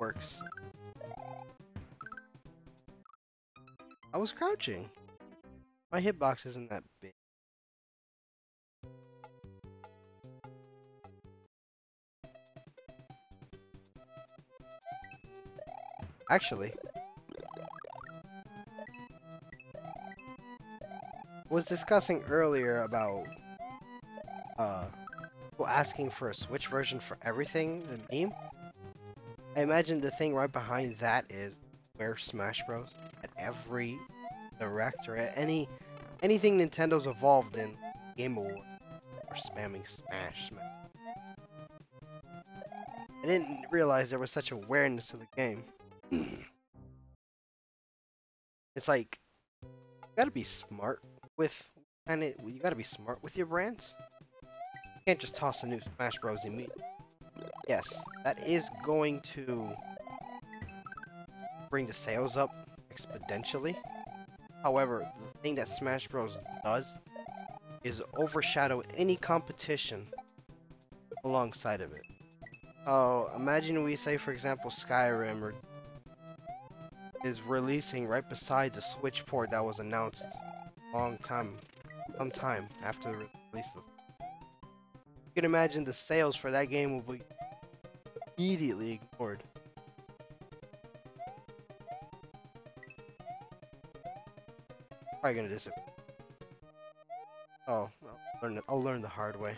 works. I was crouching. My hitbox isn't that big. Actually, was discussing earlier about people asking for a Switch version for everything, the meme. I imagine the thing right behind that is where Smash Bros. At every direct or at anything Nintendo's evolved in Game Award or spamming Smash. I didn't realize there was such awareness to the game. It's like you gotta be smart with you gotta be smart with your brands. You can't just toss a new Smash Bros. Immediately. Yes, that is going to bring the sales up exponentially. However, the thing that Smash Bros. Does is overshadow any competition alongside of it. Oh, imagine we say, for example, Skyrim is releasing right beside the Switch port that was announced sometime after the release. You can imagine the sales for that game will be immediately ignored. Probably gonna disappear. Oh, I'll learn the hard way.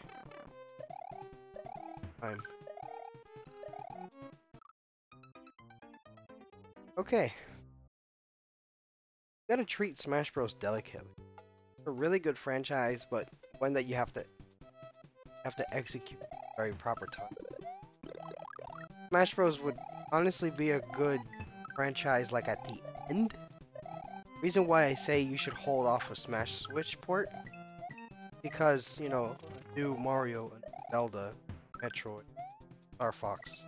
Okay. You gotta treat Smash Bros. Delicately. It's a really good franchise, but one that you have to execute at the very proper time. Smash Bros. Would honestly be a good franchise like at the end. Reason why I say you should hold off a Smash Switch port, because, you know, a new Mario, Zelda, Metroid, Star Fox.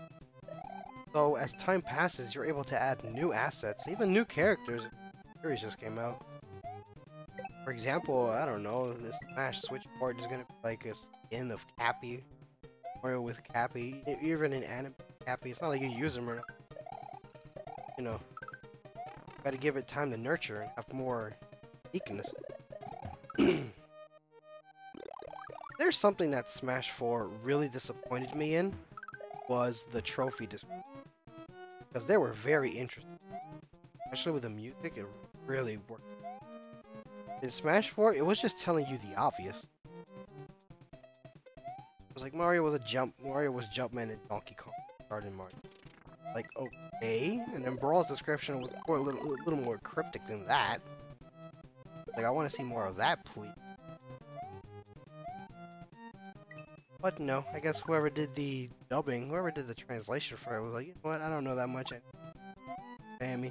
So as time passes, you're able to add new assets, even new characters. The series just came out. For example, I don't know, this Smash Switch port is gonna be like a skin of Cappy, Mario with Cappy, even an anime Cappy. It's not like you use them or not. You know, gotta give it time to nurture and have more uniqueness. There's something that Smash 4 really disappointed me in, was the trophy description. Because they were very interesting. Especially with the music, it really worked. In Smash 4, it was just telling you the obvious. It was like Mario was Jumpman and Donkey Kong started Mario. Like, okay, and then Brawl's description was a little more cryptic than that. Like, I want to see more of that, please. But no, I guess whoever did the dubbing, whoever did the translation for it was like, you know what, I don't know that much. Damn me.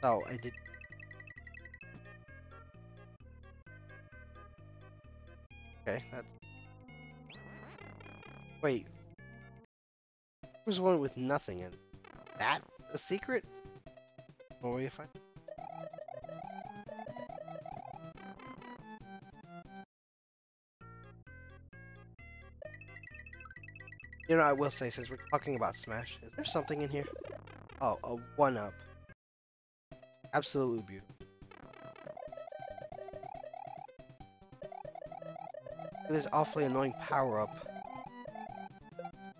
Oh, I did. Okay, that's... Wait. Who's the one with nothing in it? That a secret? What will you find? You know, I will say, since we're talking about Smash, is there something in here? Oh, a 1-up. Absolutely beautiful. This awfully annoying power-up.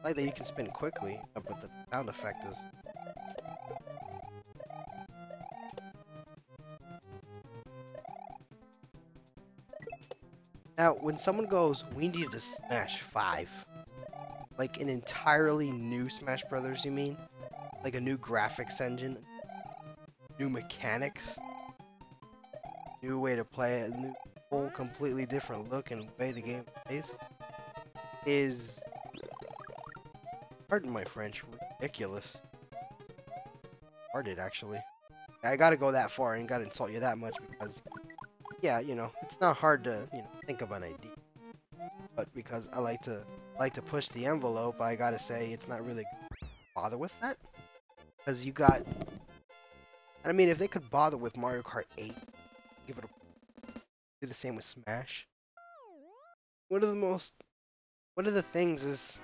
Like that you can spin quickly, but the sound effect is... Now, when someone goes, we need to Smash 5, like an entirely new Smash Brothers, you mean? Like a new graphics engine, new mechanics, new way to play it, a new whole completely different look and way the game plays, is, pardon my French, ridiculous. Retarded, actually. I gotta go that far and gotta insult you that much because, yeah, you know, it's not hard to, you know, think of an idea. But because I like to push the envelope, I gotta say it's not really bother with that. Because you got, I mean, if they could bother with Mario Kart 8, give it a, do the same with Smash. One of the things is,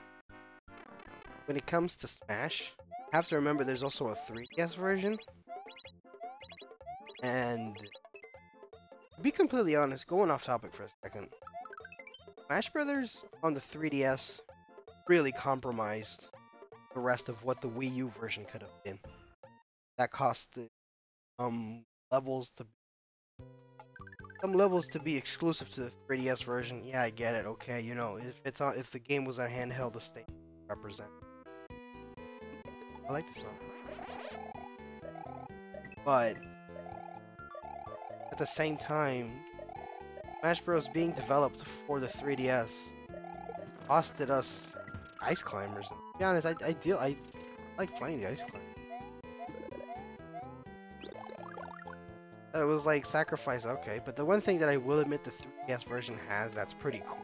when it comes to Smash, you have to remember there's also a 3DS version. And to be completely honest, going off topic for a second, Smash Brothers on the 3DS really compromised the rest of what the Wii U version could have been. That cost levels to some levels to be exclusive to the 3DS version. Yeah, I get it. Okay, you know, if the game was a handheld, the state represent. I like the song, but at the same time, Smash Bros. Being developed for the 3DS costed us Ice Climbers. And to be honest, I like playing the Ice Climbers. It was like sacrifice, okay, but the one thing that I will admit the 3DS version has that's pretty cool,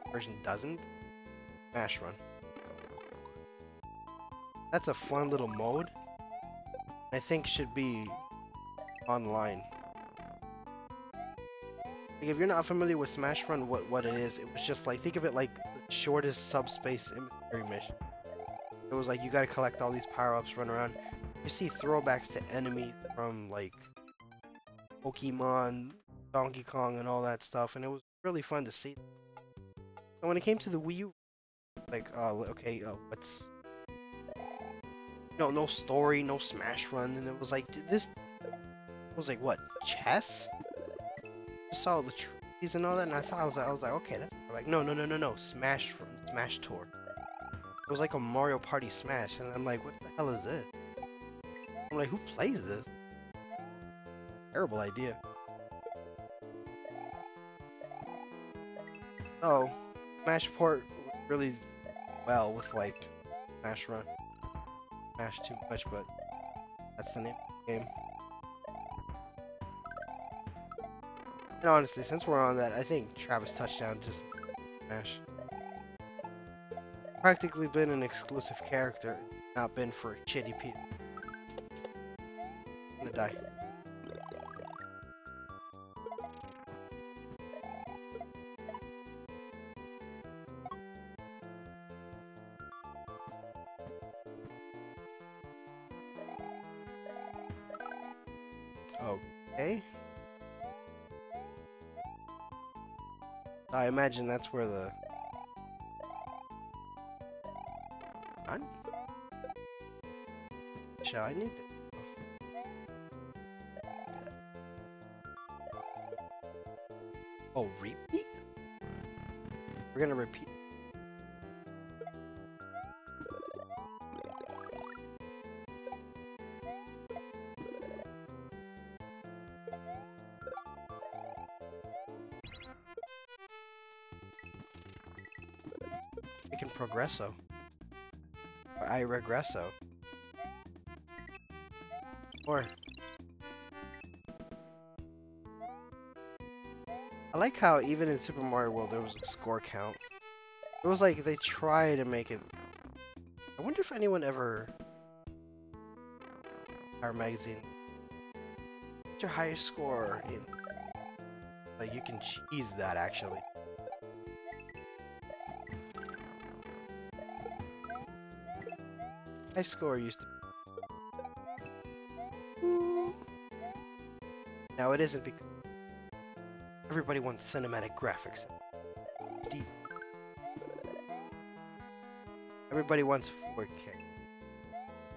the version doesn't, Smash Run. That's a fun little mode. I think should be online. Like if you're not familiar with Smash Run, what it is, it was just like, think of it like the shortest subspace inventory mission. It was like you gotta collect all these power-ups, run around. You see throwbacks to enemies from like Pokemon, Donkey Kong, and all that stuff, and it was really fun to see. So when it came to the Wii U, like, okay, what's... No story, no Smash Run, and it was like, this... It was like, what, chess? I saw the trees and all that, and I thought, I was like, okay, that's... Like, no, Smash Run, Smash Tour. It was like a Mario Party Smash, and I'm like, what the hell is this? I'm like, who plays this? Terrible idea. Oh, Smash port really well with like Smash Run. Smash too much, but that's the name of the game. And honestly, since we're on that, I think Travis Touchdown just Smash. Practically been an exclusive character, not been for shitty people. I'm gonna die. Okay. I imagine that's where the... Shall I need to... Oh, repeat? We're gonna repeat. I can progresso. Or I regresso. Or... I like how even in Super Mario World there was a score count. It was like they try to make it... I wonder if anyone ever... Our magazine... What's your highest score in... Like you can cheese that actually. High score used to be... Ooh. Now it isn't because... Everybody wants cinematic graphics. Deep. Everybody wants 4K.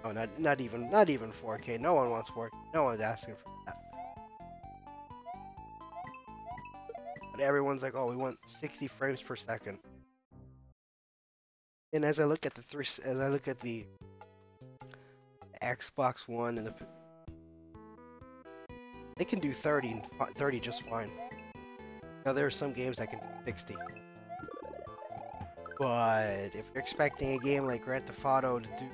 Oh, not even 4K. No one wants 4K. No one's asking for that. But everyone's like, oh, we want 60 frames per second. And as I look at the Xbox One and they can do 30 just fine. Now there are some games that can do 60. But if you're expecting a game like Grand Theft Auto to do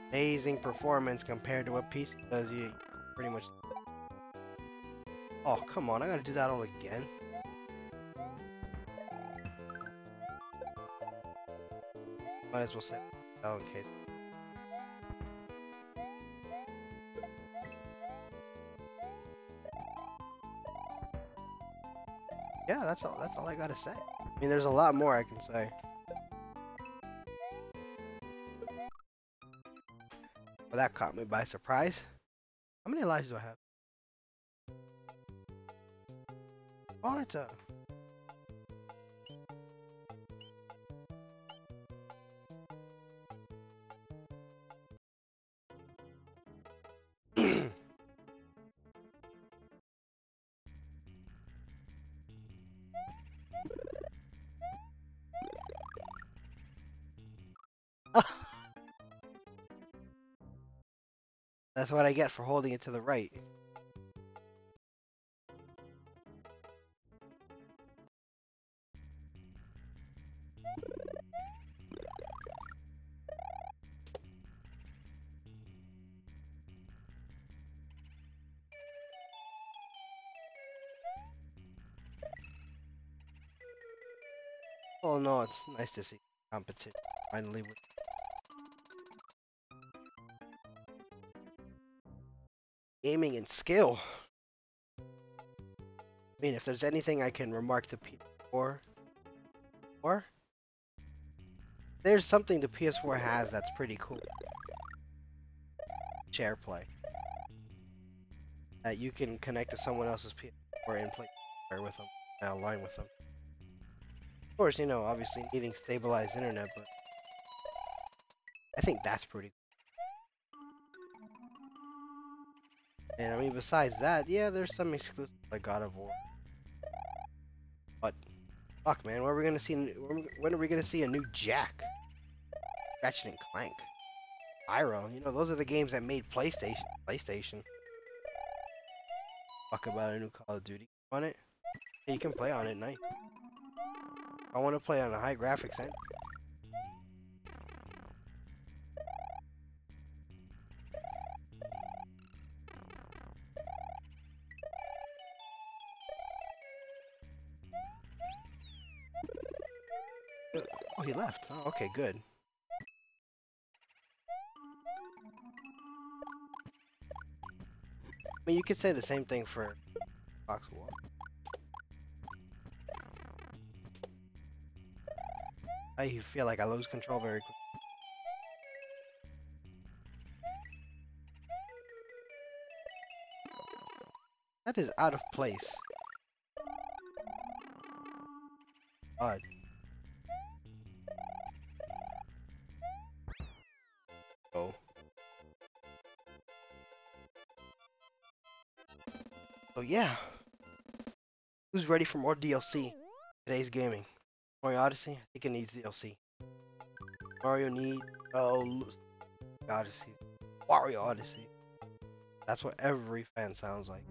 amazing performance compared to what PC does, you pretty much... Oh, come on, I gotta do that all again. Might as well set it out in case. Yeah, that's all I gotta say. I mean, there's a lot more I can say. Well, that caught me by surprise. How many lives do I have? Oh, it's a... That's what I get for holding it to the right. Oh no, it's nice to see competition finally. Aiming and skill. I mean, if there's anything I can remark to PS4, or there's something the PS4 has that's pretty cool. Share play. That you can connect to someone else's PS4 and play with them, online with them. Of course, you know, obviously needing stabilized internet, but I think that's pretty cool. And I mean, besides that, yeah, there's some exclusive like God of War. But fuck, man, when are we gonna see? When are we gonna see a new Jack? Ratchet and Clank, Pyro. You know, those are the games that made PlayStation. Fuck about a new Call of Duty on it. Yeah, you can play on it, nice. I want to play on a high graphics end. Oh, he left. Oh, okay, good. I mean, you could say the same thing for Xbox One. I feel like I lose control very quickly. That is out of place. Odd. Oh. So yeah. Who's ready for more DLC? Today's gaming. Mario Odyssey? I think it needs DLC. Mario need... Oh, Odyssey. Wario Odyssey. That's what every fan sounds like.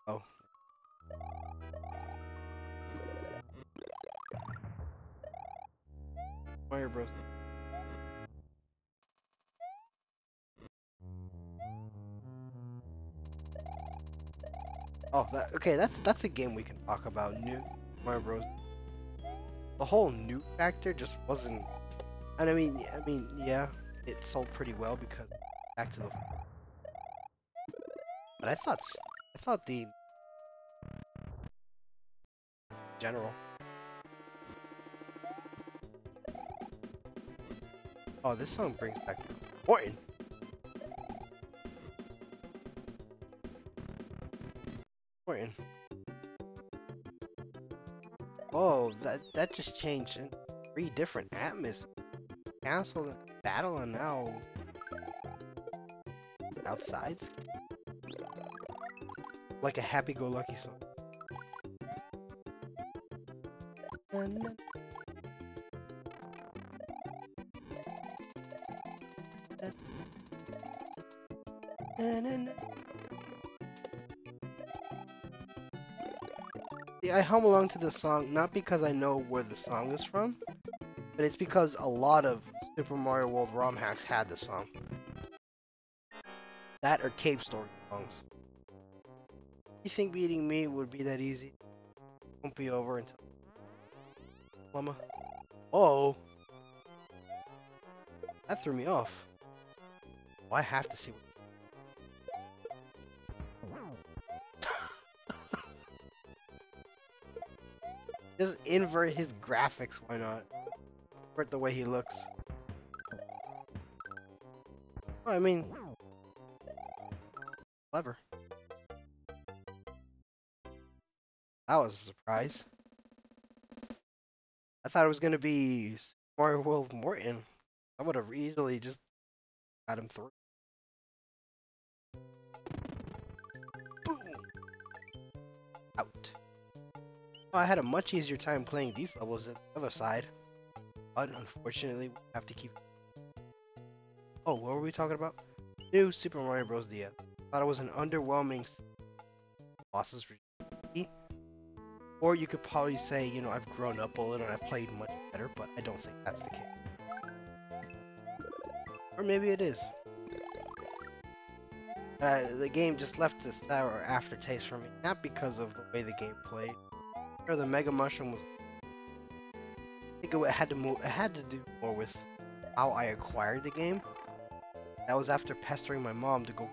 Oh. Mario Bros. Oh, okay. That's a game we can talk about. New Mario Bros. The whole new factor just wasn't. And I mean, yeah, it sold pretty well because back to the. But I thought the general. Oh, this song brings back Morton. Morton. Oh, that just changed in 3 different atmospheres. Cancel the battle and now outsides. Like a happy-go-lucky song. See, I hum along to the song not because I know where the song is from, but it's because a lot of Super Mario World ROM hacks had the song. That or Cave Story songs. You think beating me would be that easy? Won't be over until... Mama. Oh! That threw me off. Well, I have to see what... Just invert his graphics, why not? Invert the way he looks. Well, I mean... Clever. That was a surprise. I thought it was gonna be Mario World Morton. I would have easily just got him through. Boom! Out. Well, I had a much easier time playing these levels than the other side, but unfortunately, we have to keep. Oh, what were we talking about? New Super Mario Bros. DS. Thought it was an underwhelming bosses, or you could probably say, you know, I've grown up a little and I've played much better, but I don't think that's the case. Or maybe it is. The game just left a sour aftertaste for me, not because of the way the game played. Or the Mega Mushroom was. I think it had to move. It had to do more with how I acquired the game. That was after pestering my mom to go.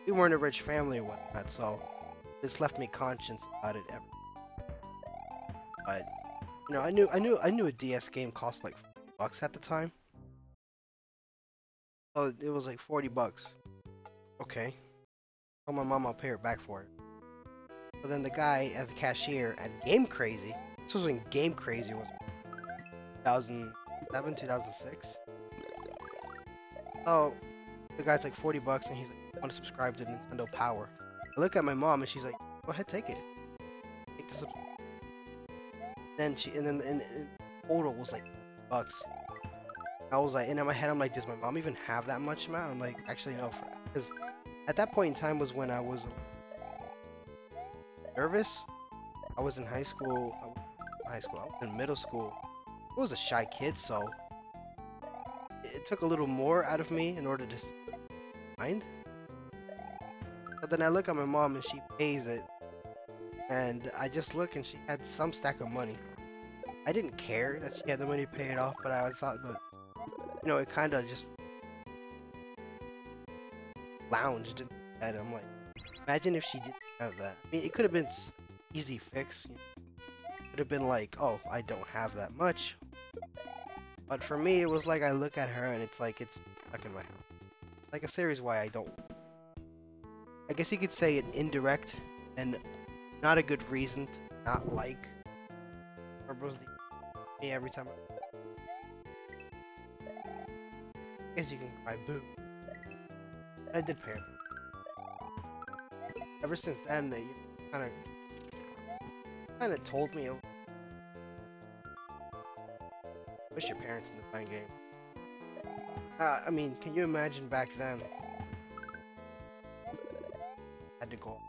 We weren't a rich family or whatnot, so this left me conscious about it ever. But you know, I knew a DS game cost like $40 at the time. Oh, it was like $40. Okay. Tell my mom I'll pay her back for it. So then the guy at the cashier at Game Crazy, this was when Game Crazy was 2007, 2006. Oh, the guy's like $40 and he's like, I want to subscribe to Nintendo Power. I look at my mom and she's like, go ahead, take it. Take the subscription. Then and total was like $bucks. I was like, and in my head I'm like, does my mom even have that much amount? I'm like, actually no, because at that point in time was when I was nervous. I was in high school. I was in middle school. I was a shy kid, so it took a little more out of me in order to mind. But then I look at my mom and she pays it, and I just look and she had some stack of money. I didn't care that she had the money to pay it off, but I thought that, you know, it kind of just lounged in my head. I'm like, imagine if she didn't have that. I mean, it could have been easy fix. You know? It could have been like, oh, I don't have that much. But for me, it was like I look at her and it's like it's stuck in my head. Like a series why I don't. I guess you could say an indirect and not a good reason to not like Bros. Me every time. I guess you can cry boo. I did pay her. Ever since then, they kind of told me, push your parents into playing game. I mean, can you imagine back then? Had to go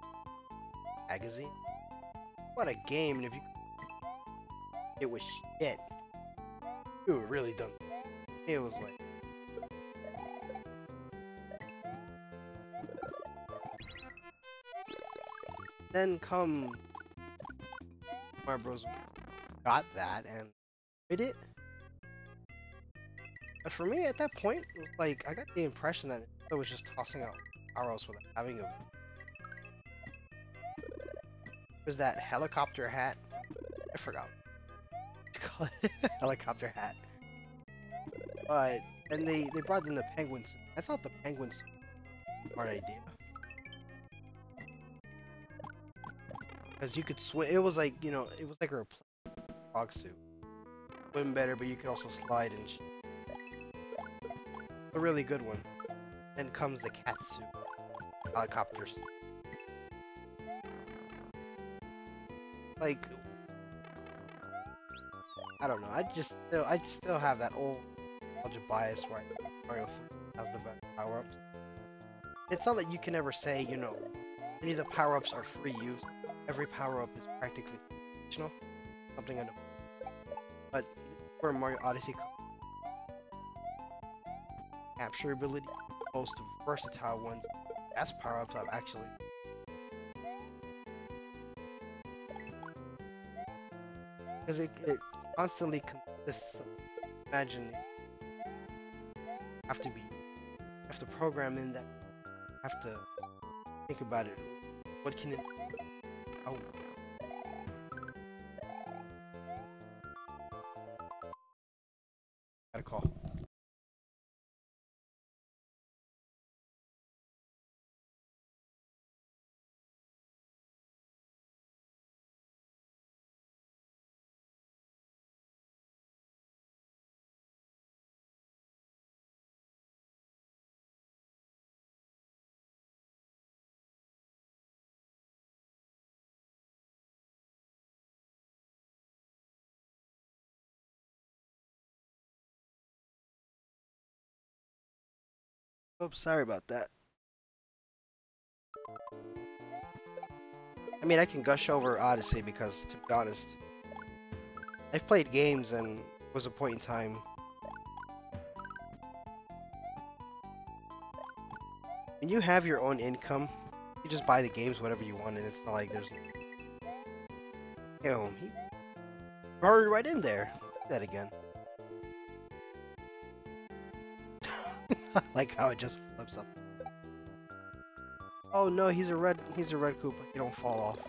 magazine. What a game! And if you, it was shit. You were really done. It was like. Then come Mario Bros. Got that and did it. But for me, at that point, it was like I got the impression that it was just tossing out power-ups without having a. Was that helicopter hat? I forgot. What to call it. Helicopter hat. But and they brought in the penguins. I thought the penguins were a smart idea. Because you could swim. It was like, you know, it was like a frog suit. Swim better, but you could also slide and a really good one. Then comes the cat suit. Helicopter suit. Like, I don't know. I just still have that old nostalgia bias where Mario 3 has the best power-ups. It's not that you can ever say, you know, any of the power-ups are free use. Every power-up is practically optional. Something I know. But for Mario Odyssey, capture ability, most versatile ones, best power-ups I've actually. Because it constantly consists. Imagine have to program in that. Have to think about it. What can it? How? Got a call. Oops, sorry about that. I mean, I can gush over Odyssey because, to be honest, I've played games and there was a point in time. When you have your own income, you just buy the games whatever you want, and it's not like there's. He burned right in there. Do that again. I like how it just flips up. Oh no, he's a red Koopa. You don't fall off.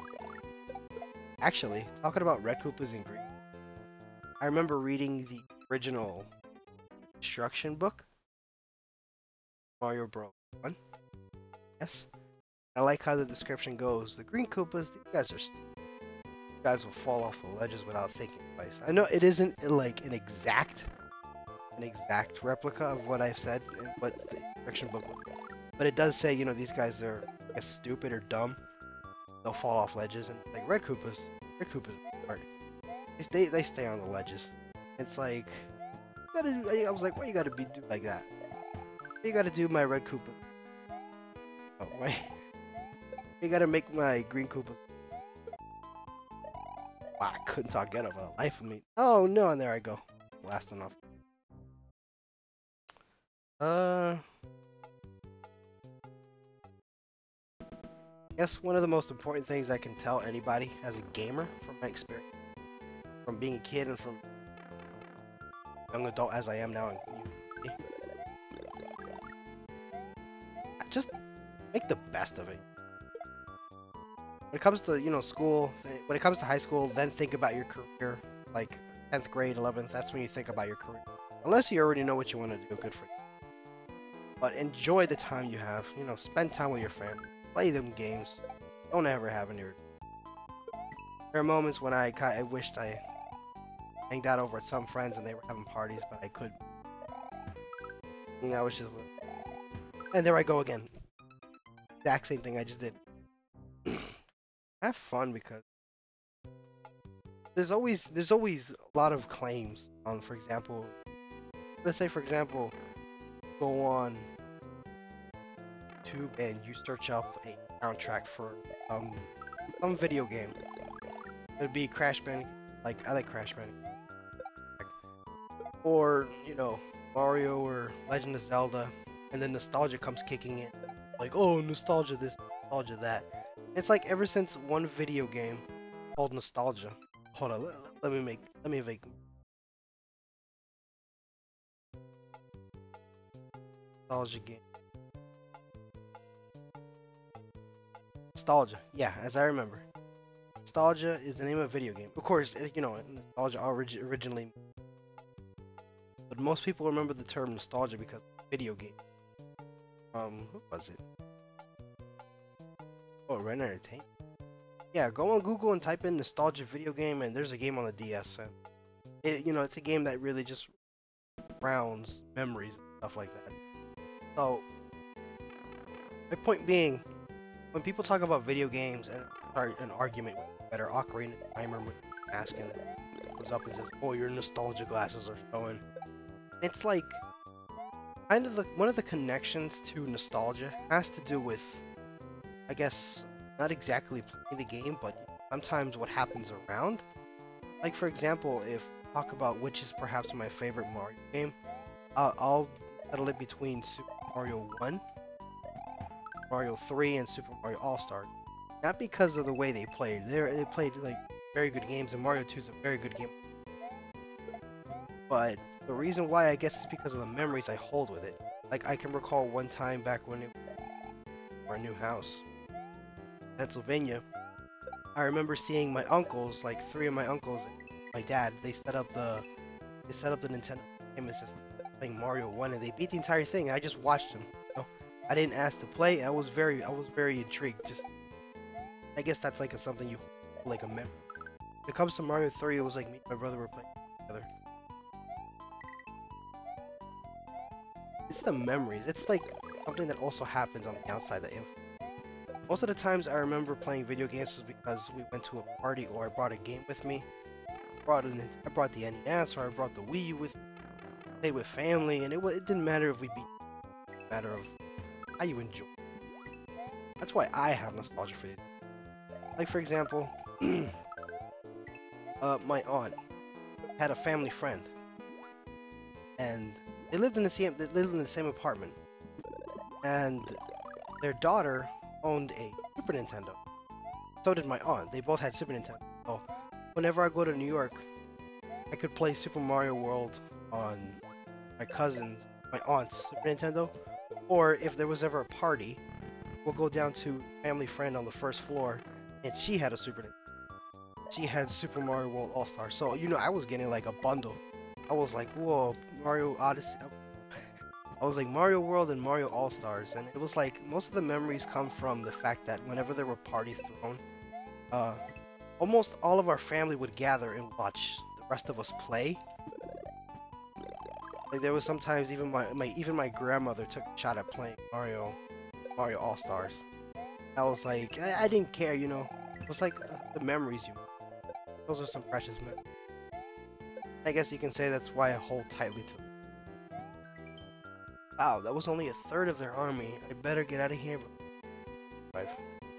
Actually, talking about red Koopas and green, I remember reading the original instruction book, Mario Bros. 1. Yes. I like how the description goes. The green Koopas, these guys are stupid. You guys will fall off the ledges without thinking twice. I know it isn't like an exact replica of what I've said in what the instruction book, but it does say, you know, these guys are, I guess, stupid or dumb. They'll fall off ledges, and like red Koopas aren't. They stay on the ledges. It's like, I was like, why you gotta do like that? What you gotta do my red Koopa? Oh, wait. You gotta make my green Koopa. Wow, I couldn't talk get over the life of me. Oh no, and there I go. Last enough. I guess one of the most important things I can tell anybody as a gamer from my experience, from being a kid and from young adult as I am now, just make the best of it. When it comes to, you know, school, when it comes to high school, then think about your career, like 10th grade, 11th, that's when you think about your career. Unless you already know what you want to do, good for you. But enjoy the time you have, you know, spend time with your family, play them games, don't ever have any regrets. There are moments when I wished I hanged out over at some friends and they were having parties, but I couldn't. And I was just like, and there I go again. Exact same thing I just did. Have fun, because there's always a lot of claims on, for example, let's say, for example, go on YouTube and you search up a soundtrack for some video game. It'd be Crash Bandicoot. Like, I like Crash Bandicoot. Or, you know, Mario or Legend of Zelda, and then nostalgia comes kicking in. Like, oh, nostalgia this, nostalgia that. It's like ever since one video game called Nostalgia. Hold on, let me make nostalgia game. Nostalgia, yeah, as I remember. Nostalgia is the name of a video game. Of course, you know, nostalgia originally. But most people remember the term nostalgia because of video game. Who was it? Oh, Ren Entertainment. Yeah, go on Google and type in nostalgia video game, and there's a game on the DS. And you know, it's a game that really just rounds memories and stuff like that. So, my point being, when people talk about video games and start an argument that are Ocarina of Time or asking it comes up and says, "Oh, your nostalgia glasses are showing," it's like kind of one of the connections to nostalgia has to do with, I guess, not exactly playing the game, but sometimes what happens around. Like, for example, if talk about which is perhaps my favorite Mario game, I'll settle it between Super Mario 1, Mario 3, and Super Mario All-Stars. Not because of the way they played. They played like very good games, and Mario 2 is a very good game. But the reason why, I guess, is because of the memories I hold with it. Like, I can recall one time back when our new house, Pennsylvania, I remember seeing my uncles, like 3 of my uncles and my dad, they set up the Nintendo Entertainment System playing Mario 1, and they beat the entire thing, and I just watched them. You know? I didn't ask to play. I was very intrigued. Just, I guess that's like something you like a memory. When it comes to Mario 3, it was like me and my brother were playing together. It's the memories. It's like something that also happens on the outside that influence. Most of the times I remember playing video games was because we went to a party or I brought a game with me. I brought the NES or I brought the Wii U with me. Played with family, and it didn't matter if we beat. It matter of how you enjoy. That's why I have nostalgia for these. Like for example, my aunt had a family friend, and they lived in the same apartment, and their daughter owned a Super Nintendo. So did my aunt. They both had Super Nintendo. So whenever I go to New York, I could play Super Mario World on my my aunt's Super Nintendo, or if there was ever a party, we'll go down to family friend on the first floor, and she had a Super Nintendo. She had Super Mario World All-Star. So, you know, I was getting like a bundle. I was like, whoa, Mario Odyssey. I was like Mario World and Mario All-Stars, and it was like most of the memories come from the fact that whenever there were parties thrown, almost all of our family would gather and watch the rest of us play. Like there was sometimes even my grandmother took a shot at playing Mario All-Stars. I was like, I didn't care, you know. It was like the memories you make. Those are some precious memories. I guess you can say that's why I hold tightly to them. Wow, that was only a third of their army. I better get out of here. 5,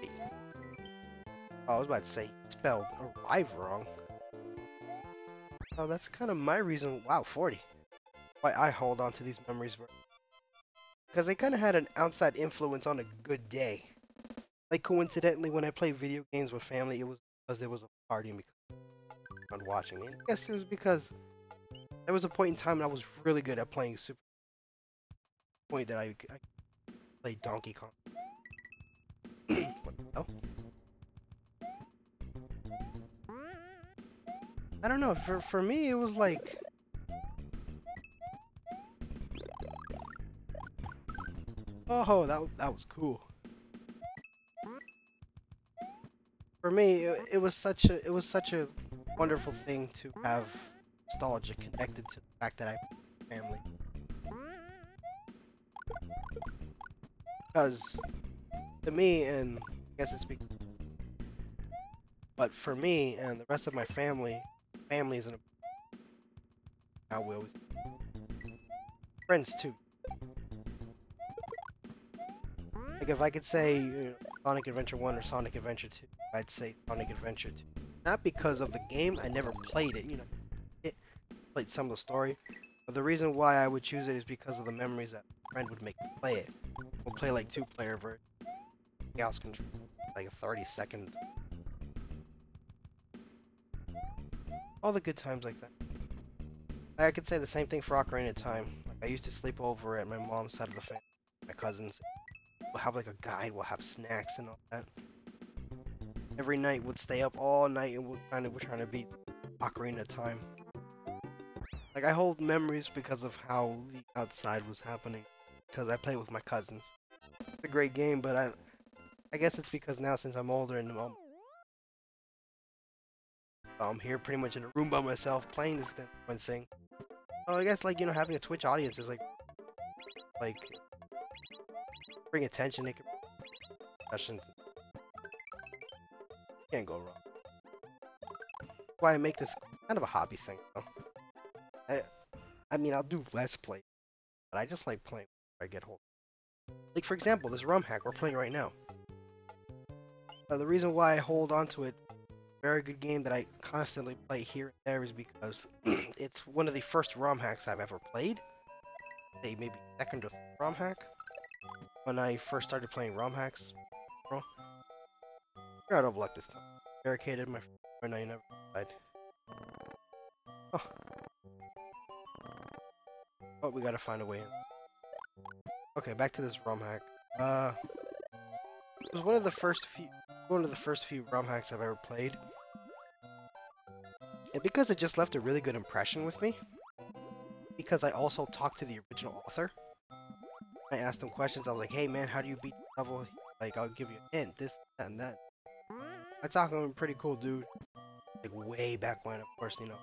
8. Oh, I was about to say spelled arrive wrong. Oh, that's kind of my reason. Wow, 40. Why I hold on to these memories, because they kind of had an outside influence on a good day. Like coincidentally, when I play video games with family, it was because there was a party and because I was watching it. I guess it was because there was a point in time when I was really good at playing Super. Point that I played Donkey Kong. What the hell? I don't know. For me, it was like. Oh, that was cool. For me, it was such a wonderful thing to have nostalgia connected to the fact that I have family. Because to me, and I guess it's because, but for me and the rest of my family, families and now we always friends too. Like if I could say Sonic Adventure 1 or Sonic Adventure 2, I'd say Sonic Adventure 2. Not because of the game, I never played it, you know. It played some of the story. But the reason why I would choose it is because of the memories that my friend would make me play it. We'll play like 2-player version. Chaos Control, like a 30-second. All the good times like that. I could say the same thing for Ocarina of Time. Like I used to sleep over at my mom's side of the family, my cousins. We'll have like a guide, we'll have snacks and all that. Every night we'd stay up all night and we're trying to beat Ocarina of Time. Like I hold memories because of how the outside was happening. Because I play with my cousins. It's a great game, but I guess it's because now since I'm older and I'm here pretty much in a room by myself playing this one thing. So I guess like, you know, having a Twitch audience is like bring attention, it can discussions. Can't go wrong. That's why I make this kind of a hobby thing though. I mean I'll do Let's Play, but I just like playing when I get hold. Like for example, this ROM hack we're playing right now. The reason why I hold on to it, very good game that I constantly play here and there, is because it's one of the first ROM hacks I've ever played. Say maybe second or third ROM hack. When I first started playing ROM hacks, you're out of luck this time. Barricaded my friend, I never died. Oh. But we gotta find a way in. Okay, back to this ROM hack. It was one of the first few ROM hacks I've ever played. And because it just left a really good impression with me, because I also talked to the original author. I asked him questions. I was like, hey man, how do you beat the level? Like, I'll give you a hint, this, that, and that. I talked to him, pretty cool dude. Like, way back when, of course, you know.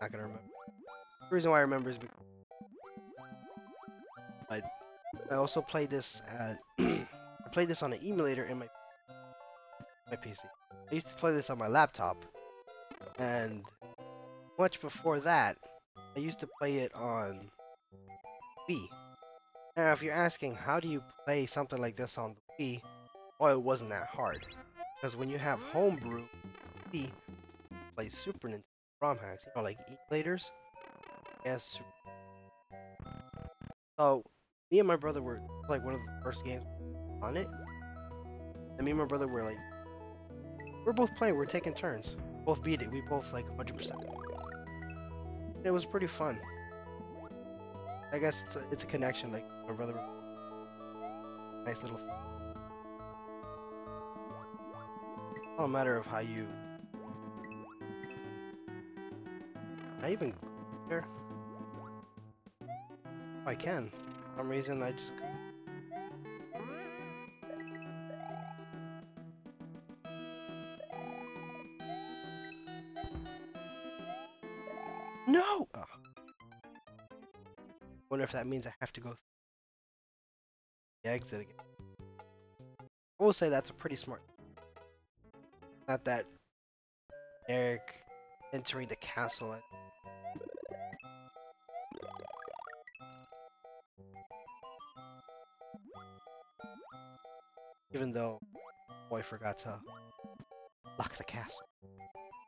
Not gonna remember. The reason why I remember is because... But I also played this at... I played this on an emulator in my PC. I used to play this on my laptop. And much before that, I used to play it on Wii. Now, if you're asking how do you play something like this on the Wii, well, it wasn't that hard. Because when you have homebrew, Wii play Super Nintendo ROM hacks, you know, like emulators. Yes. So, me and my brother were like one of the first games on it. And me and my brother were like, we're both playing, we're taking turns. Both beat it, we both like 100%. It was pretty fun. I guess it's a connection, like my brother. Nice little thing. It's all a matter of how you. I even there. I can. For some reason, I just. No. Oh. Wonder if that means I have to go through the exit again. I will say that's a pretty smart. Not that Eric entering the castle. Even though boy forgot to lock the castle.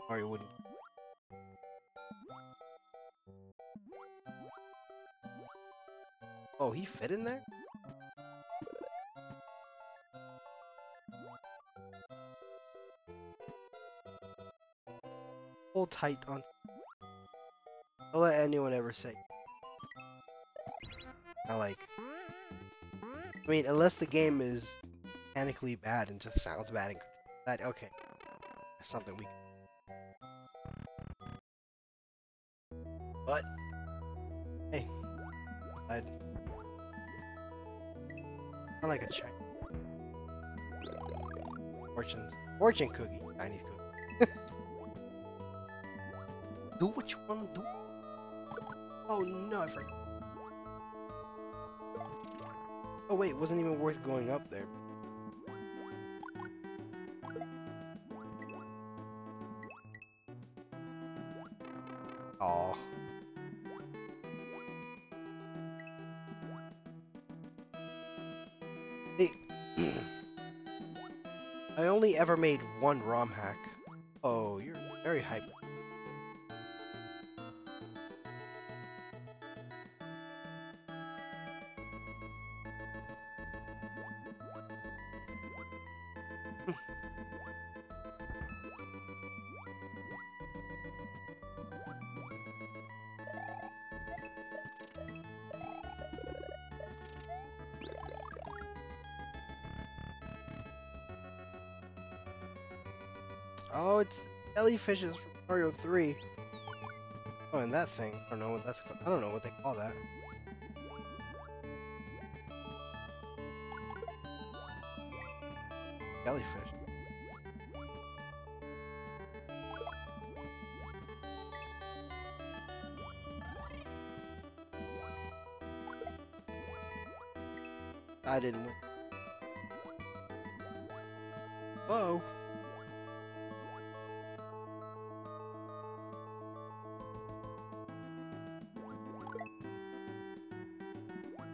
Mario wouldn't. Oh, he fit in there? Hold tight on. Don't let anyone ever say. I like. I mean, unless the game is mechanically bad and just sounds bad and that okay. That's something we. But hey, I like a Chinese fortune cookie, Chinese cookie. Do what you want to do. Oh no, I forgot. Oh wait, it wasn't even worth going up there. Oh. Hey, I only ever made one ROM hack. Oh, you're very hyper. Oh, it's jellyfishes from Mario 3. Oh, and that thing. I don't know what that's called. I don't know what they call that. Jellyfish. I didn't win. Whoa.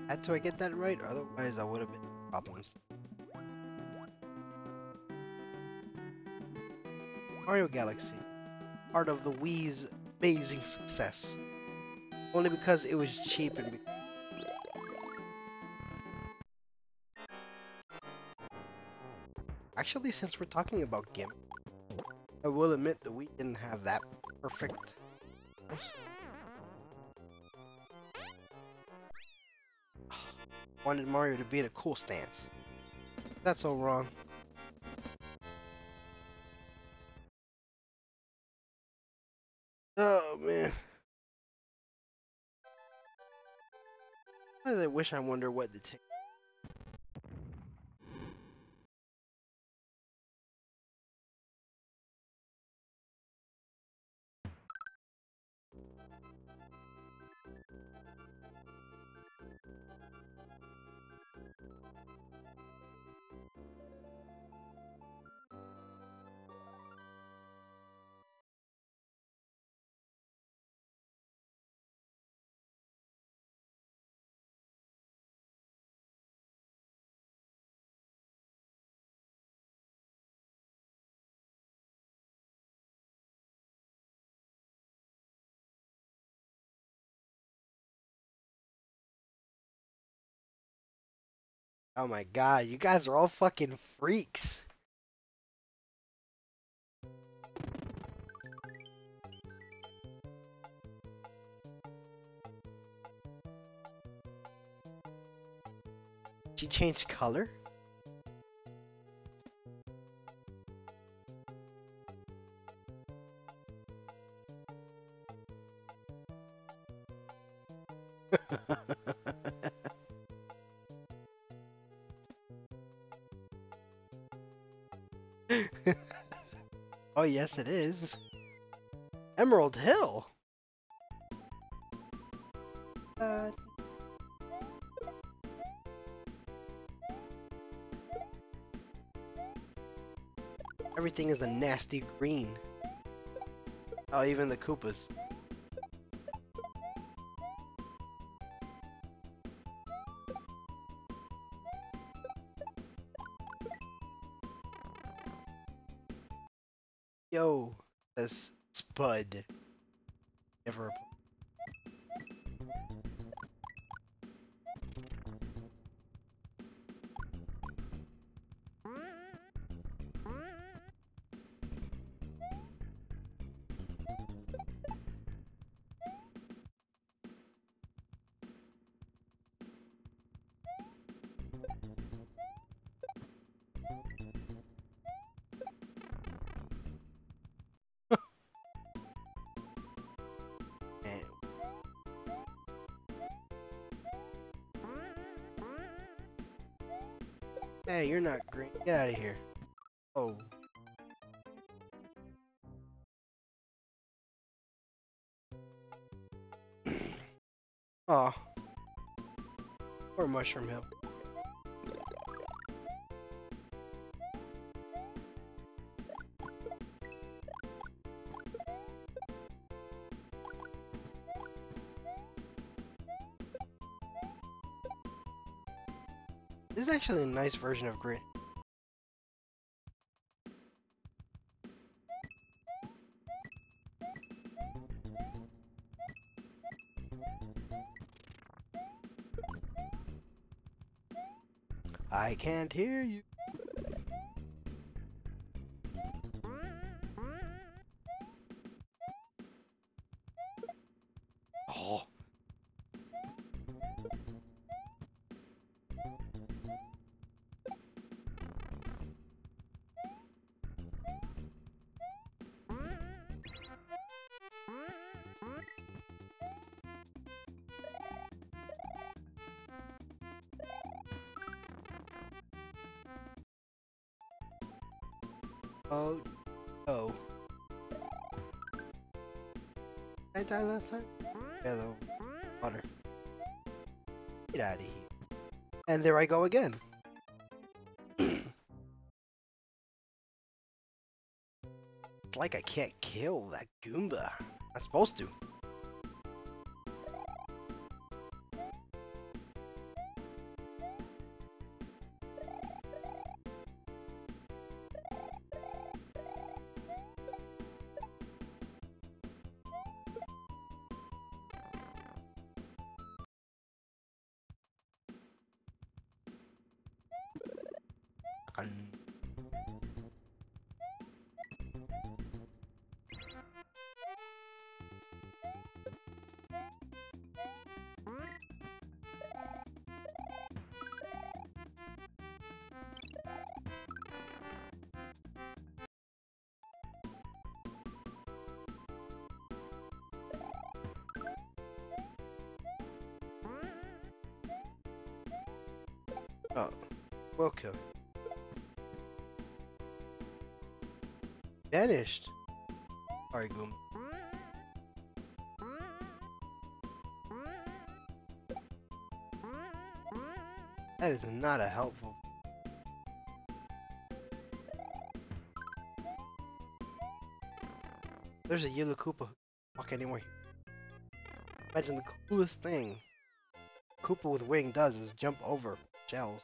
Had to I get that right? Otherwise, I would have been in problems. Mario Galaxy. Part of the Wii's amazing success. Only because it was cheap and. Actually, since we're talking about GIMP, I will admit that we didn't have that perfect. Wanted Mario to be in a cool stance. That's so wrong. Oh man. I wish I wonder what the tick. Oh my god, you guys are all fucking freaks. She changed color? Oh yes it is. Emerald Hill. Everything is a nasty green. Oh, even the Koopas. Yo, says Spud. Never. Hey, you're not green. Get out of here. Oh. Aw. Poor Mushroom Hill. This is actually a nice version of green. I can't hear you. Oh. Oh. Oh. Did I die last time? Yeah, the water. Get out of here. And there I go again. It's like I can't kill that Goomba. I'm supposed to. Oh, welcome. Vanished. Sorry, Goomba. That is not a helpful. There's a yellow Koopa who can't walk anymore. Imagine the coolest thing Koopa with wing does is jump over shells.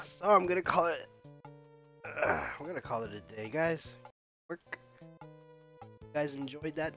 So I'm gonna call it. I'm gonna call it a day, guys. Work. You guys enjoyed that